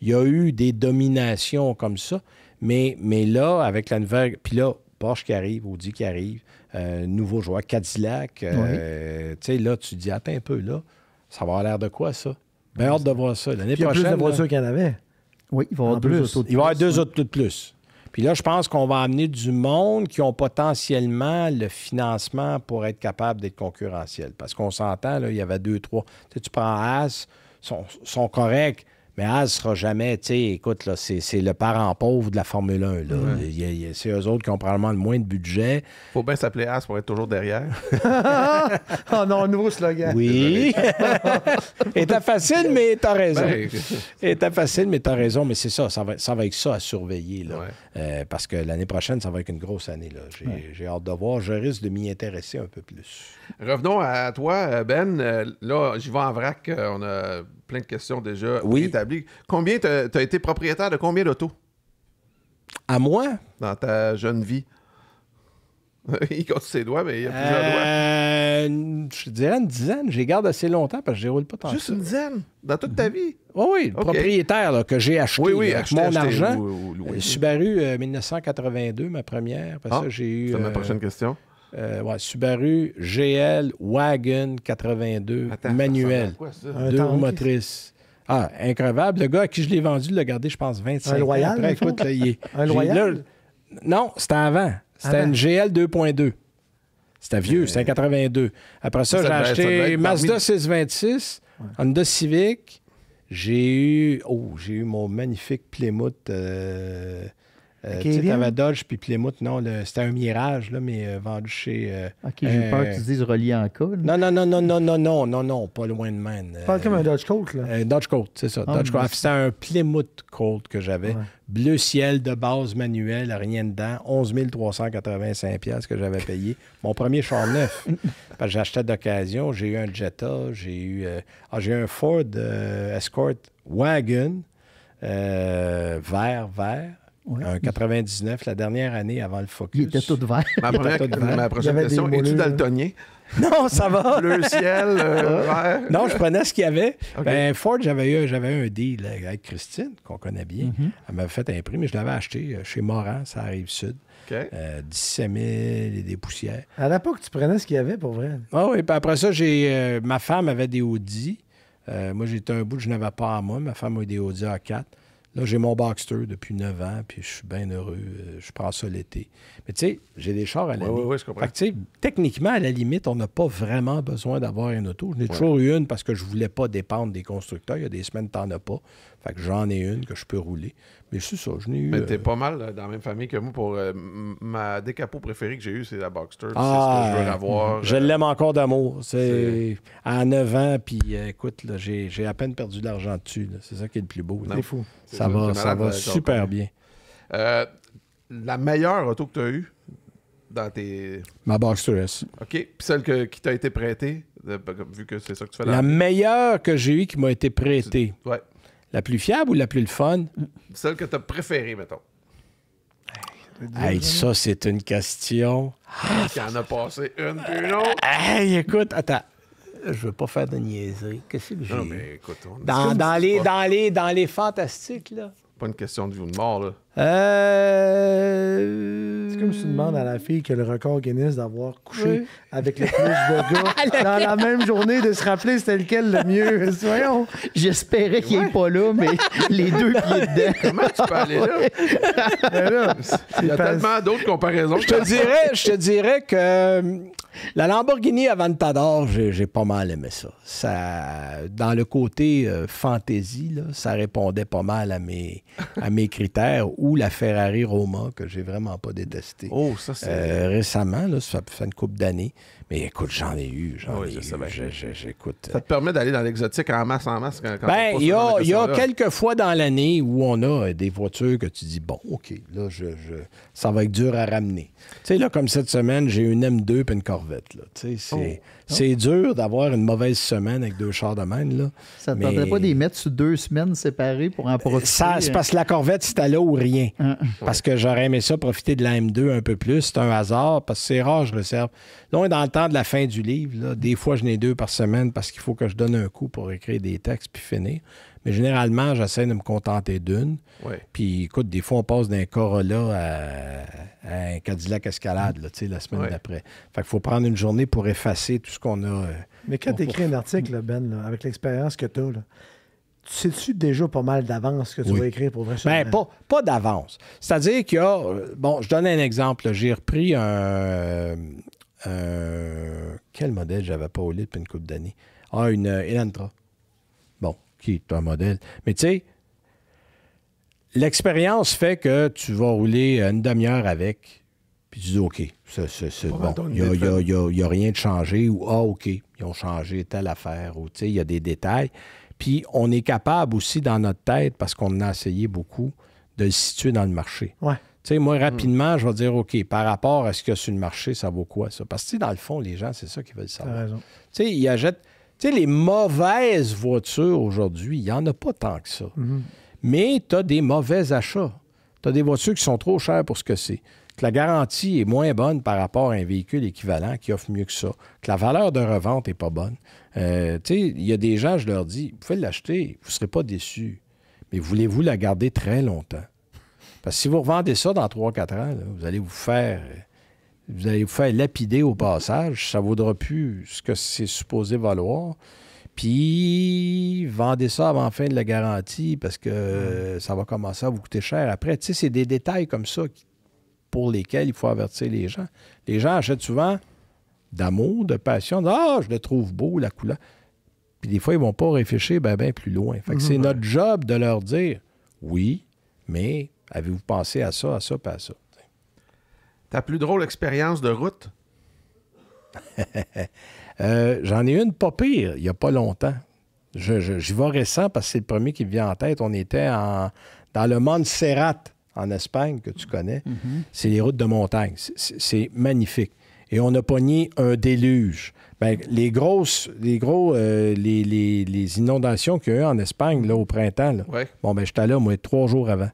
Il y a eu des dominations comme ça. Mais là, avec la nouvelle... Puis là, Porsche qui arrive, Audi qui arrive, nouveau joueur, Cadillac. Là, tu te dis, attends un peu, là, ça va avoir l'air de quoi, ça? Bien hâte de voir ça. L'année prochaine... Il y a plus de voitures qu'il y en avait. Oui, il va y avoir 2 autos de plus. Il va y avoir 2 autos de plus. Puis là, je pense qu'on va amener du monde qui ont potentiellement le financement pour être capable d'être concurrentiel. Parce qu'on s'entend, là, il y avait 2, 3... Tu prends Haas, sont corrects. Mais Haas ne sera jamais, écoute, là, c'est le parent pauvre de la Formule 1. Là. C'est eux autres qui ont probablement le moins de budget. Faut bien s'appeler Haas pour être toujours derrière. Oh non, un nouveau slogan. Oui. Était facile, mais t'as raison. Était facile, mais t'as raison. Mais c'est ça, ça va être ça à surveiller. Là. Parce que l'année prochaine, ça va être une grosse année. Là. J'ai hâte de voir. Je risque de m'y intéresser un peu plus. Revenons à toi, Ben. Là, j'y vais en vrac. On a plein de questions déjà établies. Combien tu as été propriétaire de combien d'autos? À moi? Dans ta jeune vie. Il compte ses doigts, mais il y a plusieurs doigts. Je dirais une dizaine. J'y garde assez longtemps parce que je ne déroule pas tant. Juste une dizaine? Dans toute ta vie? Oui, propriétaire là, que j'ai acheté avec mon argent. Subaru 1982, ma première. Après ça, j'ai eu... C'est ma prochaine question. Subaru GL Wagon 82 manuel. Quoi, ça? 2 roues motrices. Ah, incroyable. Le gars à qui je l'ai vendu l'a gardé, je pense, 25 ans. Un Loyal? Après, écoute, là, un Loyal? Non, c'était avant. C'était une GL 2.2. C'était vieux, c'était un 82. Après ça, j'ai acheté Mazda 626, Honda Civic. J'ai eu mon magnifique Plymouth... tu sais, t'avais Dodge puis Plymouth, non, c'était un Mirage, là, mais vendu chez... OK, j'ai peur que tu dises relié en cas. Non, pas loin de même. Tu parles comme un Dodge Colt, là. Dodge Colt, c'est ça. Dodge Colt. C'était un Plymouth Colt que j'avais. Bleu ciel de base manuel, rien dedans. 11 385 $ que j'avais payé. Mon premier char neuf. Parce que j'achetais d'occasion. J'ai eu un Jetta, j'ai eu un Ford Escort Wagon vert. Un 99, la dernière année avant le Focus. Il était tout vert. Ma prochaine question, es-tu daltonien? Non, ça va. Bleu ciel, vert. Non, je prenais ce qu'il y avait. Okay. Ben, Ford, j'avais un deal avec Christine, qu'on connaît bien. Elle m'avait fait un prix, mais je l'avais acheté chez Moran, ça arrive sud. 17 000 et des poussières. À l'époque, tu prenais ce qu'il y avait, pour vrai. Ah oui, puis après ça, ma femme avait des Audi. Moi, j'étais un bout, je n'avais pas à moi. Ma femme a eu des Audi A4. Là, j'ai mon Boxster depuis 9 ans, puis je suis bien heureux. Je prends ça l'été. Mais tu sais, j'ai des chars à l'année. Oui, je comprends. Fait que, tu sais, techniquement, à la limite, on n'a pas vraiment besoin d'avoir une auto. J'en ai toujours eu une parce que je ne voulais pas dépendre des constructeurs. Il y a des semaines, tu n'en as pas. Fait que j'en ai une que je peux rouler. Mais c'est ça, je n'ai eu... Mais t'es pas mal dans la même famille que moi. Pour ma décapo préférée que j'ai eue, c'est la Boxster. C'est ce que je veux avoir. Je l'aime encore d'amour. C'est à 9 ans, puis écoute, là, j'ai à peine perdu de l'argent dessus. C'est ça qui est le plus beau. C'est fou. Ça va super bien. La meilleure auto que tu as eue dans tes... Ma Boxster S. OK. Puis celle qui t'a été prêtée, vu que c'est ça que tu fais là. La meilleure que j'ai eue qui m'a été prêtée. Ouais. La plus fiable ou la plus le fun? Celle que tu as préférée, mettons. Hey, ça, c'est une question. Il en a passé une puis une autre. Hey, écoute, attends. Je veux pas faire de niaiserie. Qu'est-ce que j'ai? Non, mais écoute, Dans les fantastiques, là. Pas une question de vie ou de mort, là. C'est comme si tu demandes à la fille qui a le record Guinness d'avoir couché avec le plus de gars dans la même journée, de se rappeler c'était lequel le mieux. Voyons. J'espérais qu'il n'est pas là, mais les deux pieds dedans. Comment tu peux aller là? Il y a tellement d'autres comparaisons. Je te dirais que la Lamborghini Aventador, j'ai pas mal aimé ça. Dans le côté fantasy, là, ça répondait pas mal à mes critères, ou la Ferrari Roma, que j'ai vraiment pas détesté. Oh, ça, c'est... récemment, là, ça fait une couple d'années. Mais écoute, j'en ai eu. J'écoute. Ça te permet d'aller dans l'exotique en masse quand il y a quelques fois dans l'année où on a des voitures que tu dis, bon, OK, là, ça va être dur à ramener. Tu sais, là, comme cette semaine, j'ai une M2 et une Corvette. Là. Tu sais, c'est dur d'avoir une mauvaise semaine avec 2 chars de même. Là. Ça ne tenterait pas d'y mettre sur 2 semaines séparées pour en profiter? C'est parce que la Corvette, c'était là ou rien. Parce que j'aurais aimé ça profiter de la M2 un peu plus. C'est un hasard, parce que c'est rare, je réserve. Là, on est dans le temps de la fin du livre. Là. Des fois, je n'ai 2 par semaine parce qu'il faut que je donne un coup pour écrire des textes puis finir. Mais généralement, j'essaie de me contenter d'une. Ouais. Puis, écoute, des fois, on passe d'un Corolla à un Cadillac Escalade là, la semaine d'après. Fait qu'il faut prendre une journée pour effacer tout ce qu'on a. Mais quand tu écris un article, là, Ben, là, avec l'expérience que tu as, tu sais-tu déjà pas mal d'avance ce que tu vas écrire pour vrai? Bien, pas d'avance. C'est-à-dire qu'il y a... Bon, je donne un exemple. Là. J'ai repris quel modèle j'avais pas au lit depuis une couple d'années? Une Elantra. Bon, qui est un modèle. Mais tu sais, l'expérience fait que tu vas rouler une demi-heure avec, puis tu dis, OK, c'est bon. Il n'y a rien de changé, ou OK, ils ont changé telle affaire, ou tu sais, il y a des détails. Puis on est capable aussi dans notre tête, parce qu'on a essayé beaucoup, de le situer dans le marché. Ouais. Tu sais, moi, rapidement, je vais dire, OK, par rapport à ce qu'il y a sur le marché, ça vaut quoi, ça? Parce que, dans le fond, les gens, c'est ça qu'ils veulent savoir. T'as raison. Tu sais, ils achètent... Tu sais, les mauvaises voitures aujourd'hui, il n'y en a pas tant que ça. Mais tu as des mauvais achats. Tu as des voitures qui sont trop chères pour ce que c'est. Que la garantie est moins bonne par rapport à un véhicule équivalent qui offre mieux que ça. Que la valeur de revente n'est pas bonne. Tu sais, il y a des gens, je leur dis, vous pouvez l'acheter, vous ne serez pas déçus. Mais voulez-vous la garder très longtemps? Parce que si vous revendez ça dans 3-4 ans, là, vous allez vous faire lapider au passage. Ça ne vaudra plus ce que c'est supposé valoir. Puis, vendez ça avant la fin de la garantie parce que ça va commencer à vous coûter cher. Après, tu sais, c'est des détails comme ça pour lesquels il faut avertir les gens. Les gens achètent souvent d'amour, de passion. Je le trouve beau, la couleur. Puis des fois, ils ne vont pas réfléchir bien plus loin. Fait que c'est notre job de leur dire, oui, mais avez-vous pensé à ça, puis à ça? Ta plus drôle expérience de route? J'en ai une pas pire, il n'y a pas longtemps. J'y vais récent parce que c'est le premier qui me vient en tête. On était dans le Montserrat, en Espagne, que tu connais. C'est les routes de montagne. C'est magnifique. Et on a pogné un déluge. Bien, les inondations qu'il y a eu en Espagne là, au printemps, là, bon, ben j'étais là, moi, 3 jours avant.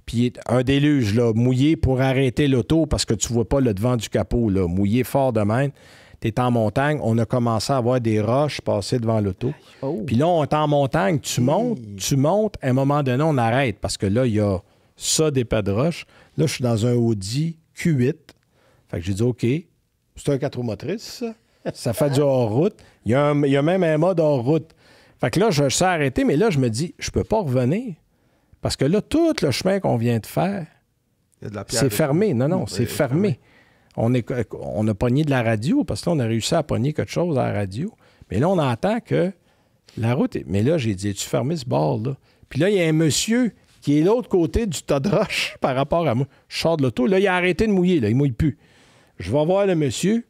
Puis un déluge, là, mouillé pour arrêter l'auto parce que tu vois pas le devant du capot, là, mouillé fort de même. Tu es en montagne, on a commencé à avoir des roches passer devant l'auto. Puis là, on est en montagne, tu montes, à un moment donné, on arrête parce que là, il y a ça des pas de roches. Là, je suis dans un Audi Q8. Fait que j'ai dit, OK, c'est un 4 roues motrices, ça. Ça fait du hors-route. Il y a même un mode hors-route. Fait que là, je sais arrêter, mais là, je me dis, je peux pas revenir. Parce que là, tout le chemin qu'on vient de faire, c'est fermé. Non, c'est fermé. On a pogné de la radio, parce que là, on a réussi à pogner quelque chose à la radio. Mais là, on entend que la route est... Mais là, j'ai dit, es-tu fermé ce bord-là? Puis là, il y a un monsieur qui est de l'autre côté du tas de roches par rapport à moi. Je sors de l'auto. Là, il a arrêté de mouiller. Là. Il ne mouille plus. Je vais voir le monsieur.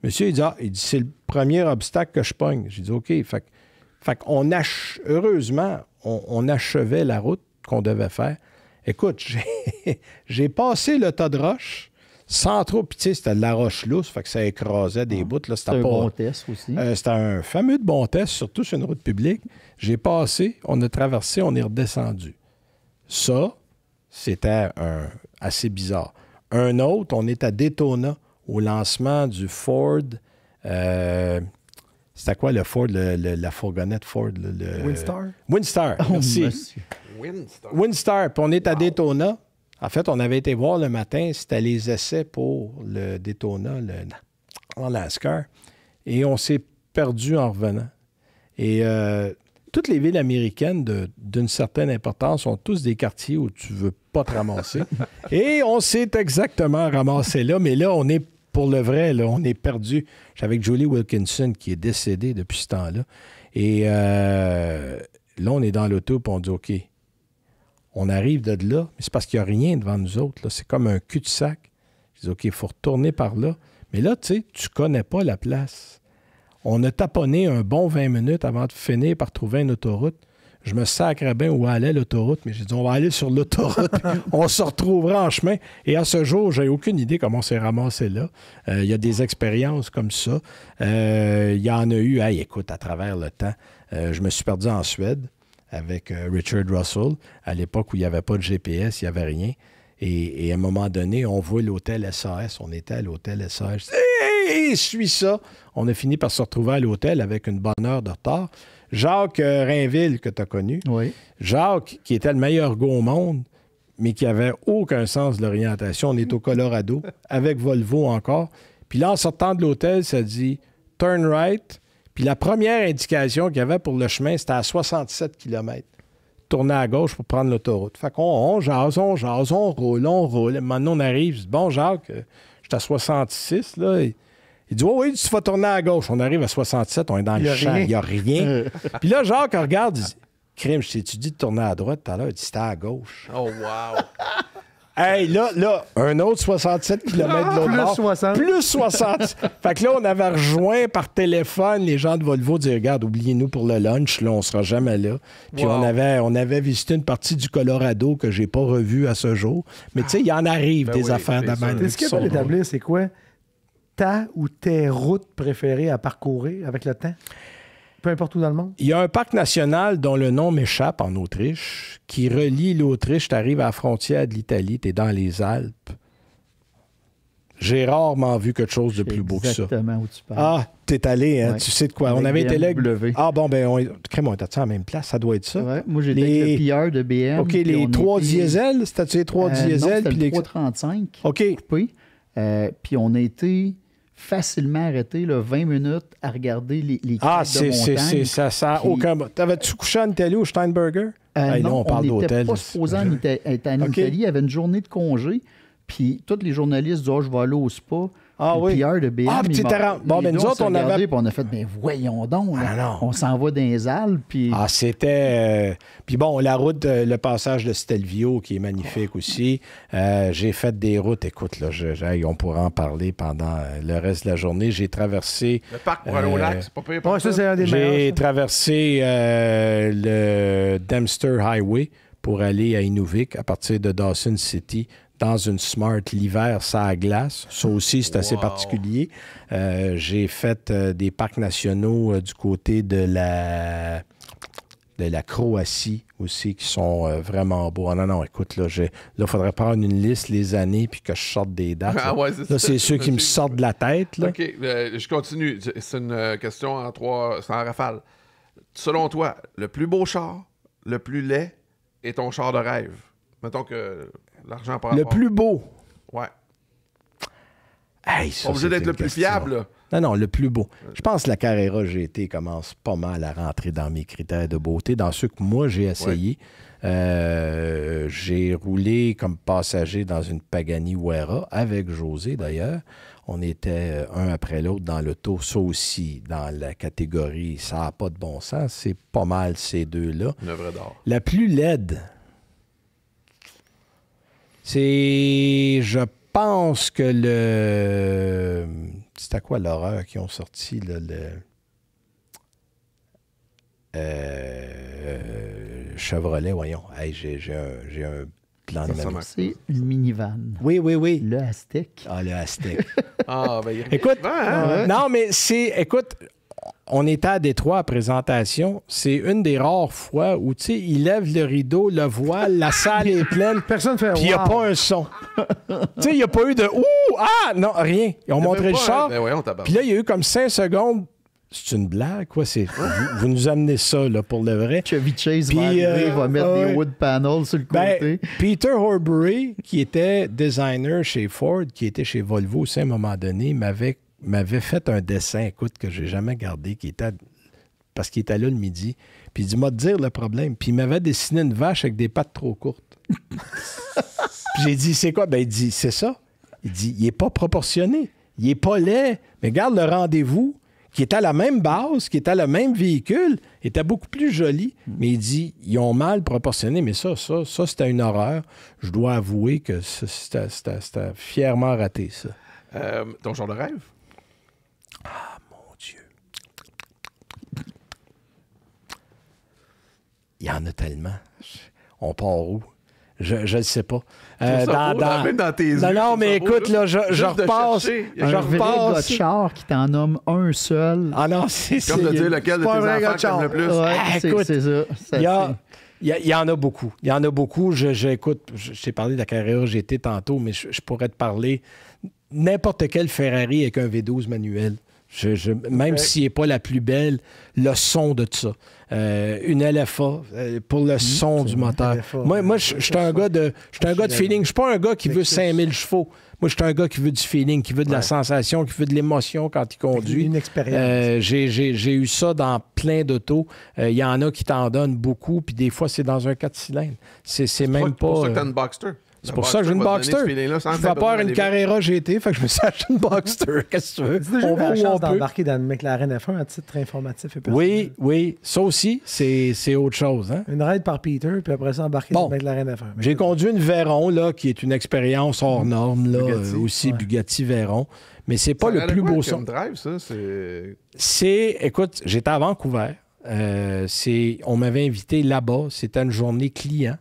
Monsieur, il dit, c'est le premier obstacle que je pogne. J'ai dit, OK. Fait qu'on heureusement, on achevait la route qu'on devait faire. Écoute, j'ai passé le tas de roches sans trop. Puis, tu sais, c'était de la roche lousse, fait que ça écrasait des bouts. Là, c'était un bon test aussi. C'était un fameux de bon test, surtout sur une route publique. J'ai passé, on a traversé, on est redescendu. Ça, c'était assez bizarre. Un autre, on est à Daytona, au lancement du Ford. C'était quoi le Ford, la fourgonnette Ford? Windstar? Windstar, merci. Windstar. Puis on est à Daytona. En fait, on avait été voir le matin, c'était les essais pour le Daytona, en NASCAR. Et on s'est perdu en revenant. Et toutes les villes américaines d'une certaine importance ont tous des quartiers où tu ne veux pas te ramasser. Et on s'est exactement ramassé là, mais là, on est pour le vrai, là, on est perdu. J'étais avec Julie Wilkinson, qui est décédée depuis ce temps-là. Et là, on est dans l'auto, puis on dit, OK, on arrive de là, mais c'est parce qu'il n'y a rien devant nous autres. Là. C'est comme un cul-de-sac. Je dis, OK, il faut retourner par là. Mais là, tu sais, tu connais pas la place. On a taponné un bon 20 minutes avant de finir par trouver une autoroute. Je me sacrais bien où allait l'autoroute, mais j'ai dit, on va aller sur l'autoroute. On se retrouvera en chemin. Et à ce jour, j'ai aucune idée comment on s'est ramassé là. Il y a des expériences comme ça. Il y en a eu, écoute, à travers le temps. Je me suis perdu en Suède avec Richard Russell, à l'époque où il n'y avait pas de GPS, il n'y avait rien. Et à un moment donné, on voit l'hôtel SAS. On était à l'hôtel SAS. Je suis ça. On a fini par se retrouver à l'hôtel avec une bonne heure de retard. Jacques Rainville, que tu as connu. Oui. Jacques, qui était le meilleur gars au monde, mais qui n'avait aucun sens de l'orientation. On est au Colorado, avec Volvo encore. Puis là, en sortant de l'hôtel, ça dit « turn right ». Puis la première indication qu'il y avait pour le chemin, c'était à 67 km. Tourner à gauche pour prendre l'autoroute. Fait qu'on jase, on roule. Maintenant, on arrive. Je dis « Bon, Jacques, j'étais à 66, là. » Il dit, oui, tu vas tourner à gauche. On arrive à 67, on est dans le champ, il n'y a rien. Puis là, Jacques regarde, il dit, crime, je t'ai-tu dit de tourner à droite tout à l'heure? Il dit, c'était à gauche. Oh, wow! Hey, là, un autre 67 km de l'autre Plus bord. 60. Plus 60. Fait que là, on avait rejoint par téléphone les gens de Volvo, dire, regarde, oubliez-nous pour le lunch, là, on sera jamais là. Puis on avait visité une partie du Colorado que j'ai pas revue à ce jour. Mais tu sais, il y en arrive des affaires de même. Ce qu'il faut établir, c'est quoi? Ta ou tes routes préférées à parcourir avec le temps? Peu importe où dans le monde? Il y a un parc national dont le nom m'échappe en Autriche, qui relie l'Autriche. Tu arrives à la frontière de l'Italie, tu es dans les Alpes. J'ai rarement vu quelque chose de plus beau que ça. Exactement où tu parles. Ah, t'es allé, hein? Tu sais de quoi? Avec on avait été là. BMW. Ah bon, ben, on était à la même place, ça doit être ça. Ouais, moi, j'étais avec le PR de BM. OK, les 3 diesels, c'était-tu les 3 diesels? Non, puis les 335. OK. Coupé. Puis on a été facilement arrêté, là, 20 minutes à regarder les crêtes de montagne. Ça a aucun... T'avais-tu couché en Italie au Steinberger? Non, on parle d'hôtel. n'était pas supposé être en Italie. Il y avait une journée de congé. Puis tous les journalistes disaient, je vais aller au spa. Ah oui. PR de BM, Bon, mais nous autres, on avait... Puis on a fait, ben voyons donc, là, non. on s'en va dans les Alpes. Puis... Ah, c'était... Puis bon, la route, le passage de Stelvio, qui est magnifique aussi. J'ai fait des routes, écoute, là, on pourra en parler pendant le reste de la journée. J'ai traversé... Le parc pour aller au lac, c'est pas pire. Ouais, ça, c'est un des meilleurs. J'ai traversé le Dempster Highway pour aller à Inuvik à partir de Dawson City dans une Smart l'hiver, ça à glace. Ça aussi, c'est assez particulier. J'ai fait des parcs nationaux du côté de la Croatie aussi, qui sont vraiment beaux. Non, écoute, là, il faudrait prendre une liste, les années, puis que je sorte des dates. Ah ouais, là, c'est ceux qui me sortent de la tête. Là. OK, je continue. C'est une question c'est en rafale. Selon toi, le plus beau char, le plus laid est ton char de rêve? Mettons que l'argent par rapport. Le plus beau? Ouais. Hey, ça, obligé d'être le plus fiable, là. Non, le plus beau. Je pense que la Carrera GT commence pas mal à rentrer dans mes critères de beauté, dans ceux que moi j'ai essayé. Ouais. J'ai roulé comme passager dans une Pagani Huayra, avec José d'ailleurs. On était un après l'autre dans l'auto. Ça aussi, dans la catégorie, ça n'a pas de bon sens. C'est pas mal ces deux-là. Une œuvre d'art. La plus laide, c'est... Je pense que le... C'était quoi l'horreur qu'ils ont sorti, là, Chevrolet, voyons. Hey, j'ai un Le lendemain. C'est une minivan. Oui. Le Aztec. Ah, le Aztec. Écoute, non, mais écoute, on était à Détroit à présentation. C'est une des rares fois où, tu sais, il lève le rideau, le voile, la salle est pleine. Personne fait. Puis il n'y a pas un son. Tu sais, il n'y a pas eu de ouh, ah, non, rien. Ils ont montré le char. Puis là, il y a eu comme 5 secondes. C'est une blague, quoi. Vous nous amenez ça, là, pour le vrai. Chevy Chase va mettre des wood panels sur le côté. Peter Horbury, qui était designer chez Ford, qui était chez Volvo aussi à un moment donné, m'avait fait un dessin, écoute, que j'ai jamais gardé, parce qu'il était là le midi. Puis il dit, m'a dire le problème. Puis il m'avait dessiné une vache avec des pattes trop courtes. Puis j'ai dit, c'est quoi? Ben, il dit, c'est ça. Il dit, il n'est pas proportionné. Il n'est pas laid. Mais regarde le rendez-vous, qui était à la même base, qui était à le même véhicule, était beaucoup plus joli. Mais il dit, ils ont mal proportionné. Mais ça, c'était une horreur. Je dois avouer que c'était fièrement raté, ça. Ton genre de rêve? Ah, mon Dieu. Il y en a tellement. On part où? Je ne sais pas. Même dans tes yeux. Non, mais écoute, là, je repasse. Un vrai gars de char qui t'en nomme un seul. Ah non, c'est comme de dire lequel de tes enfants t'aime le plus. Ouais, écoute, c'est ça. Il y en a beaucoup. Il y en a beaucoup. Écoute, je t'ai parlé de la carrière GT tantôt, mais je pourrais te parler n'importe quel Ferrari avec un V12 manuel. Même s'il n'est pas la plus belle, le son de ça. Une LFA pour le son du moteur. LFA, moi je suis un gars de feeling. Je ne suis pas un gars qui veut 5000 chevaux. Moi, je suis un gars qui veut du feeling, qui veut de la sensation, qui veut de l'émotion quand il conduit. Une expérience. J'ai eu ça dans plein d'autos. Il y en a qui t'en donnent beaucoup, puis des fois, c'est dans un 4 cylindres. C'est même pas... C'est pour ça que tu as une Boxster. C'est pour ça que j'ai une Boxster. Je vais pas une Carrera GT, fait que je me suis acheté une Boxster. Qu'est-ce que tu veux? Tu as déjà eu la chance d'embarquer dans le McLaren F1 à titre informatif et personnel? Oui. Ça aussi, c'est autre chose. Hein? Une ride par Peter, puis après ça, embarquer dans le McLaren F1. J'ai conduit une Veyron, là, qui est une expérience hors norme, là, Bugatti, aussi Bugatti Veyron. Mais c'est pas le plus beau son. Drive, ça? Écoute, j'étais à Vancouver. On m'avait invité là-bas. C'était une journée client.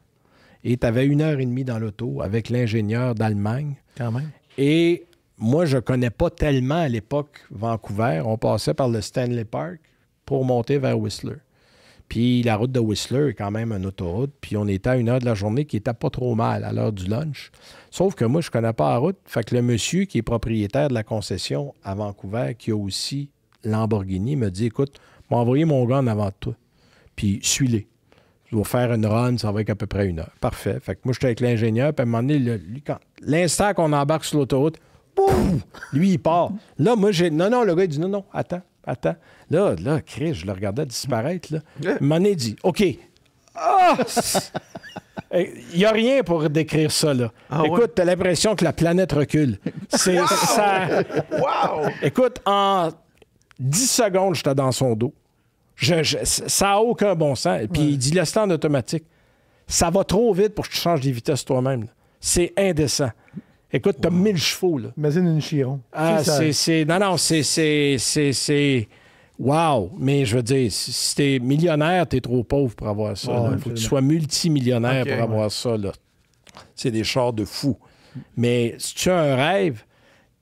Et tu avais 1h30 dans l'auto avec l'ingénieur d'Allemagne. Quand même. Et moi, je ne connais pas tellement à l'époque Vancouver. On passait par le Stanley Park pour monter vers Whistler. Puis la route de Whistler est quand même une autoroute. Puis on était à 1h de la journée qui n'était pas trop mal à l'heure du lunch. Sauf que moi, je ne connais pas la route. Fait que le monsieur qui est propriétaire de la concession à Vancouver, qui a aussi Lamborghini, me dit, écoute, m'a envoyé mon gars en avant de toi. Puis suis-les. Je vais faire une run, ça va être à peu près 1 heure. Parfait. Fait que moi, j'étais avec l'ingénieur, puis à un moment donné, l'instant qu'on embarque sur l'autoroute, boum! Lui, il part. Là, moi, non, le gars, il dit non, attends. Là, Chris, je le regardais disparaître, là. À un moment donné, il dit, OK. Ah! Il n'y a rien pour décrire ça, là. Écoute, t'as l'impression que la planète recule. C'est ça. Wow! Écoute, en 10 secondes, j'étais dans son dos. Ça n'a aucun bon sens. Puis il dit, laisse-le en automatique. Ça va trop vite pour que tu changes les vitesses toi-même. Là. C'est indécent. Écoute, t'as 1000 chevaux. Là. Imagine une Chiron. C'est... Wow! Mais je veux dire, si t'es millionnaire, t'es trop pauvre pour avoir ça. Il faut que tu sois multimillionnaire pour avoir ça. Là. C'est des chars de fou. Mais si tu as un rêve,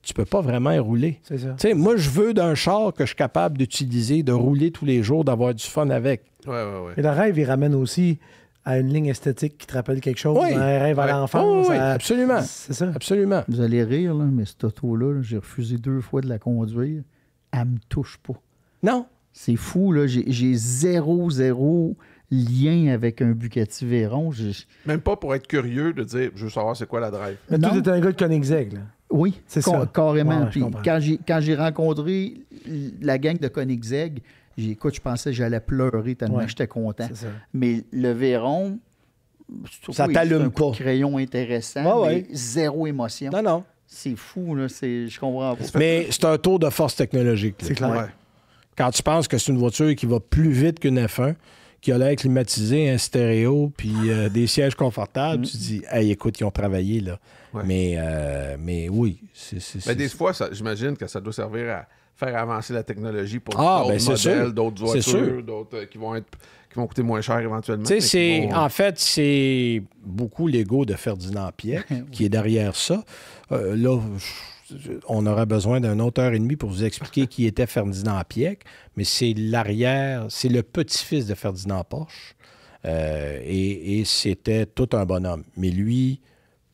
tu peux pas vraiment y rouler. C'est ça. Tu sais, moi, je veux d'un char que je suis capable d'utiliser, de rouler tous les jours, d'avoir du fun avec. Ouais. Et le rêve, il ramène aussi à une ligne esthétique qui te rappelle quelque chose, un rêve à l'enfance. Oui, absolument. C'est ça. Absolument. Vous allez rire, là, mais cette auto-là, j'ai refusé 2 fois de la conduire. Elle me touche pas. Non. C'est fou, là. J'ai zéro lien avec un Bugatti Veyron. Même pas pour être curieux de dire, je veux savoir c'est quoi la drive. Mais toi, t'es un gars de Koenigsegg, là. Oui, c'est ça. Carrément. Ouais, puis quand j'ai rencontré la gang de Koenigsegg, écoute, je pensais que j'allais pleurer tellement j'étais content. Mais le Veyron, ça t'allume pas. C'est un crayon intéressant, mais zéro émotion. Non. C'est fou, là. Je comprends pas. Mais c'est un tour de force technologique. C'est clair. Ouais. Quand tu penses que c'est une voiture qui va plus vite qu'une F1, qui a l'air climatisé, un stéréo, puis des sièges confortables, tu te dis, hey, écoute, ils ont travaillé, là. Ouais. Mais oui, Mais des fois, j'imagine que ça doit servir faire avancer la technologie pour ben, d'autres c'est sûr. modèles, d'autres C'est sûr. voitures, d'autres qui vont coûter moins cher éventuellement. Tu sais, mais qui vont- en fait, c'est beaucoup l'ego de Ferdinand Piech qui est derrière ça. Là, on aurait besoin d'une autre heure et demie pour vous expliquer qui était Ferdinand Piech, mais c'est c'est le petit-fils de Ferdinand Porsche. Et c'était tout un bonhomme. Mais lui,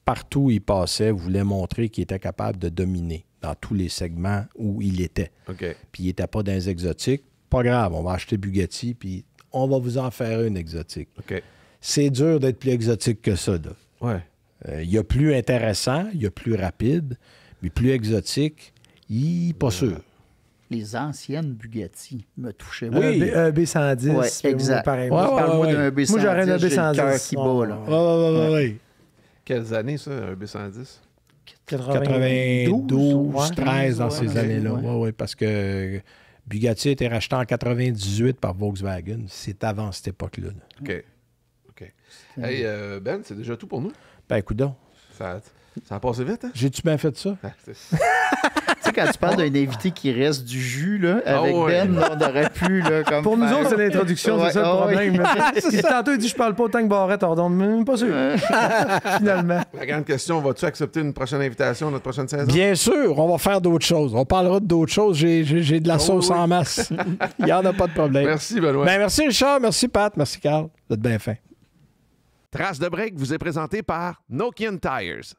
partout où il passait, voulait montrer qu'il était capable de dominer dans tous les segments où il était. OK. Puis il n'était pas dans les exotiques. Pas grave, on va acheter Bugatti, puis on va vous en faire une exotique. OK. C'est dur d'être plus exotique que ça, là. Ouais. Il y a plus intéressant, il y a plus rapide, mais plus exotique, pas sûr. Les anciennes Bugatti me touchaient. Oui. B110. Ouais, exact. Pareil. Ouais, Parle-moi d'un B110. Moi, j'aurais un j'ai le B110. cœur qui bat, là. Oui. Quelles années, ça, un B110? 92, ouais. 13 dans ces ouais, années-là. ouais. Oui, parce que Bugatti a été racheté en 98 par Volkswagen. C'est avant cette époque-là. OK. Hey, Ben, c'est déjà tout pour nous. Ben, écoute donc. Ça a passé vite, hein? J'ai-tu bien fait ça? C'est- Tu sais, quand tu parles d'un invité qui reste du jus, là, avec ouais. Ben, là, on aurait pu, là, comme. Pour nous faire- autres, c'est l'introduction, Ouais, c'est ça le problème. ouais. Tantôt, il dit je parle pas autant que Barrette, ordonne, même pas sûr. Finalement. La grande question, vas-tu accepter une prochaine invitation, notre prochaine saison? Bien sûr, on va faire d'autres choses. On parlera d'autres choses. J'ai de la sauce en masse. Il n'y en a pas de problème. Merci, Benoît. Ben, merci Richard, merci Pat, merci Carl. Vous êtes bien fin. Trace de break vous est présenté par Nokian Tires.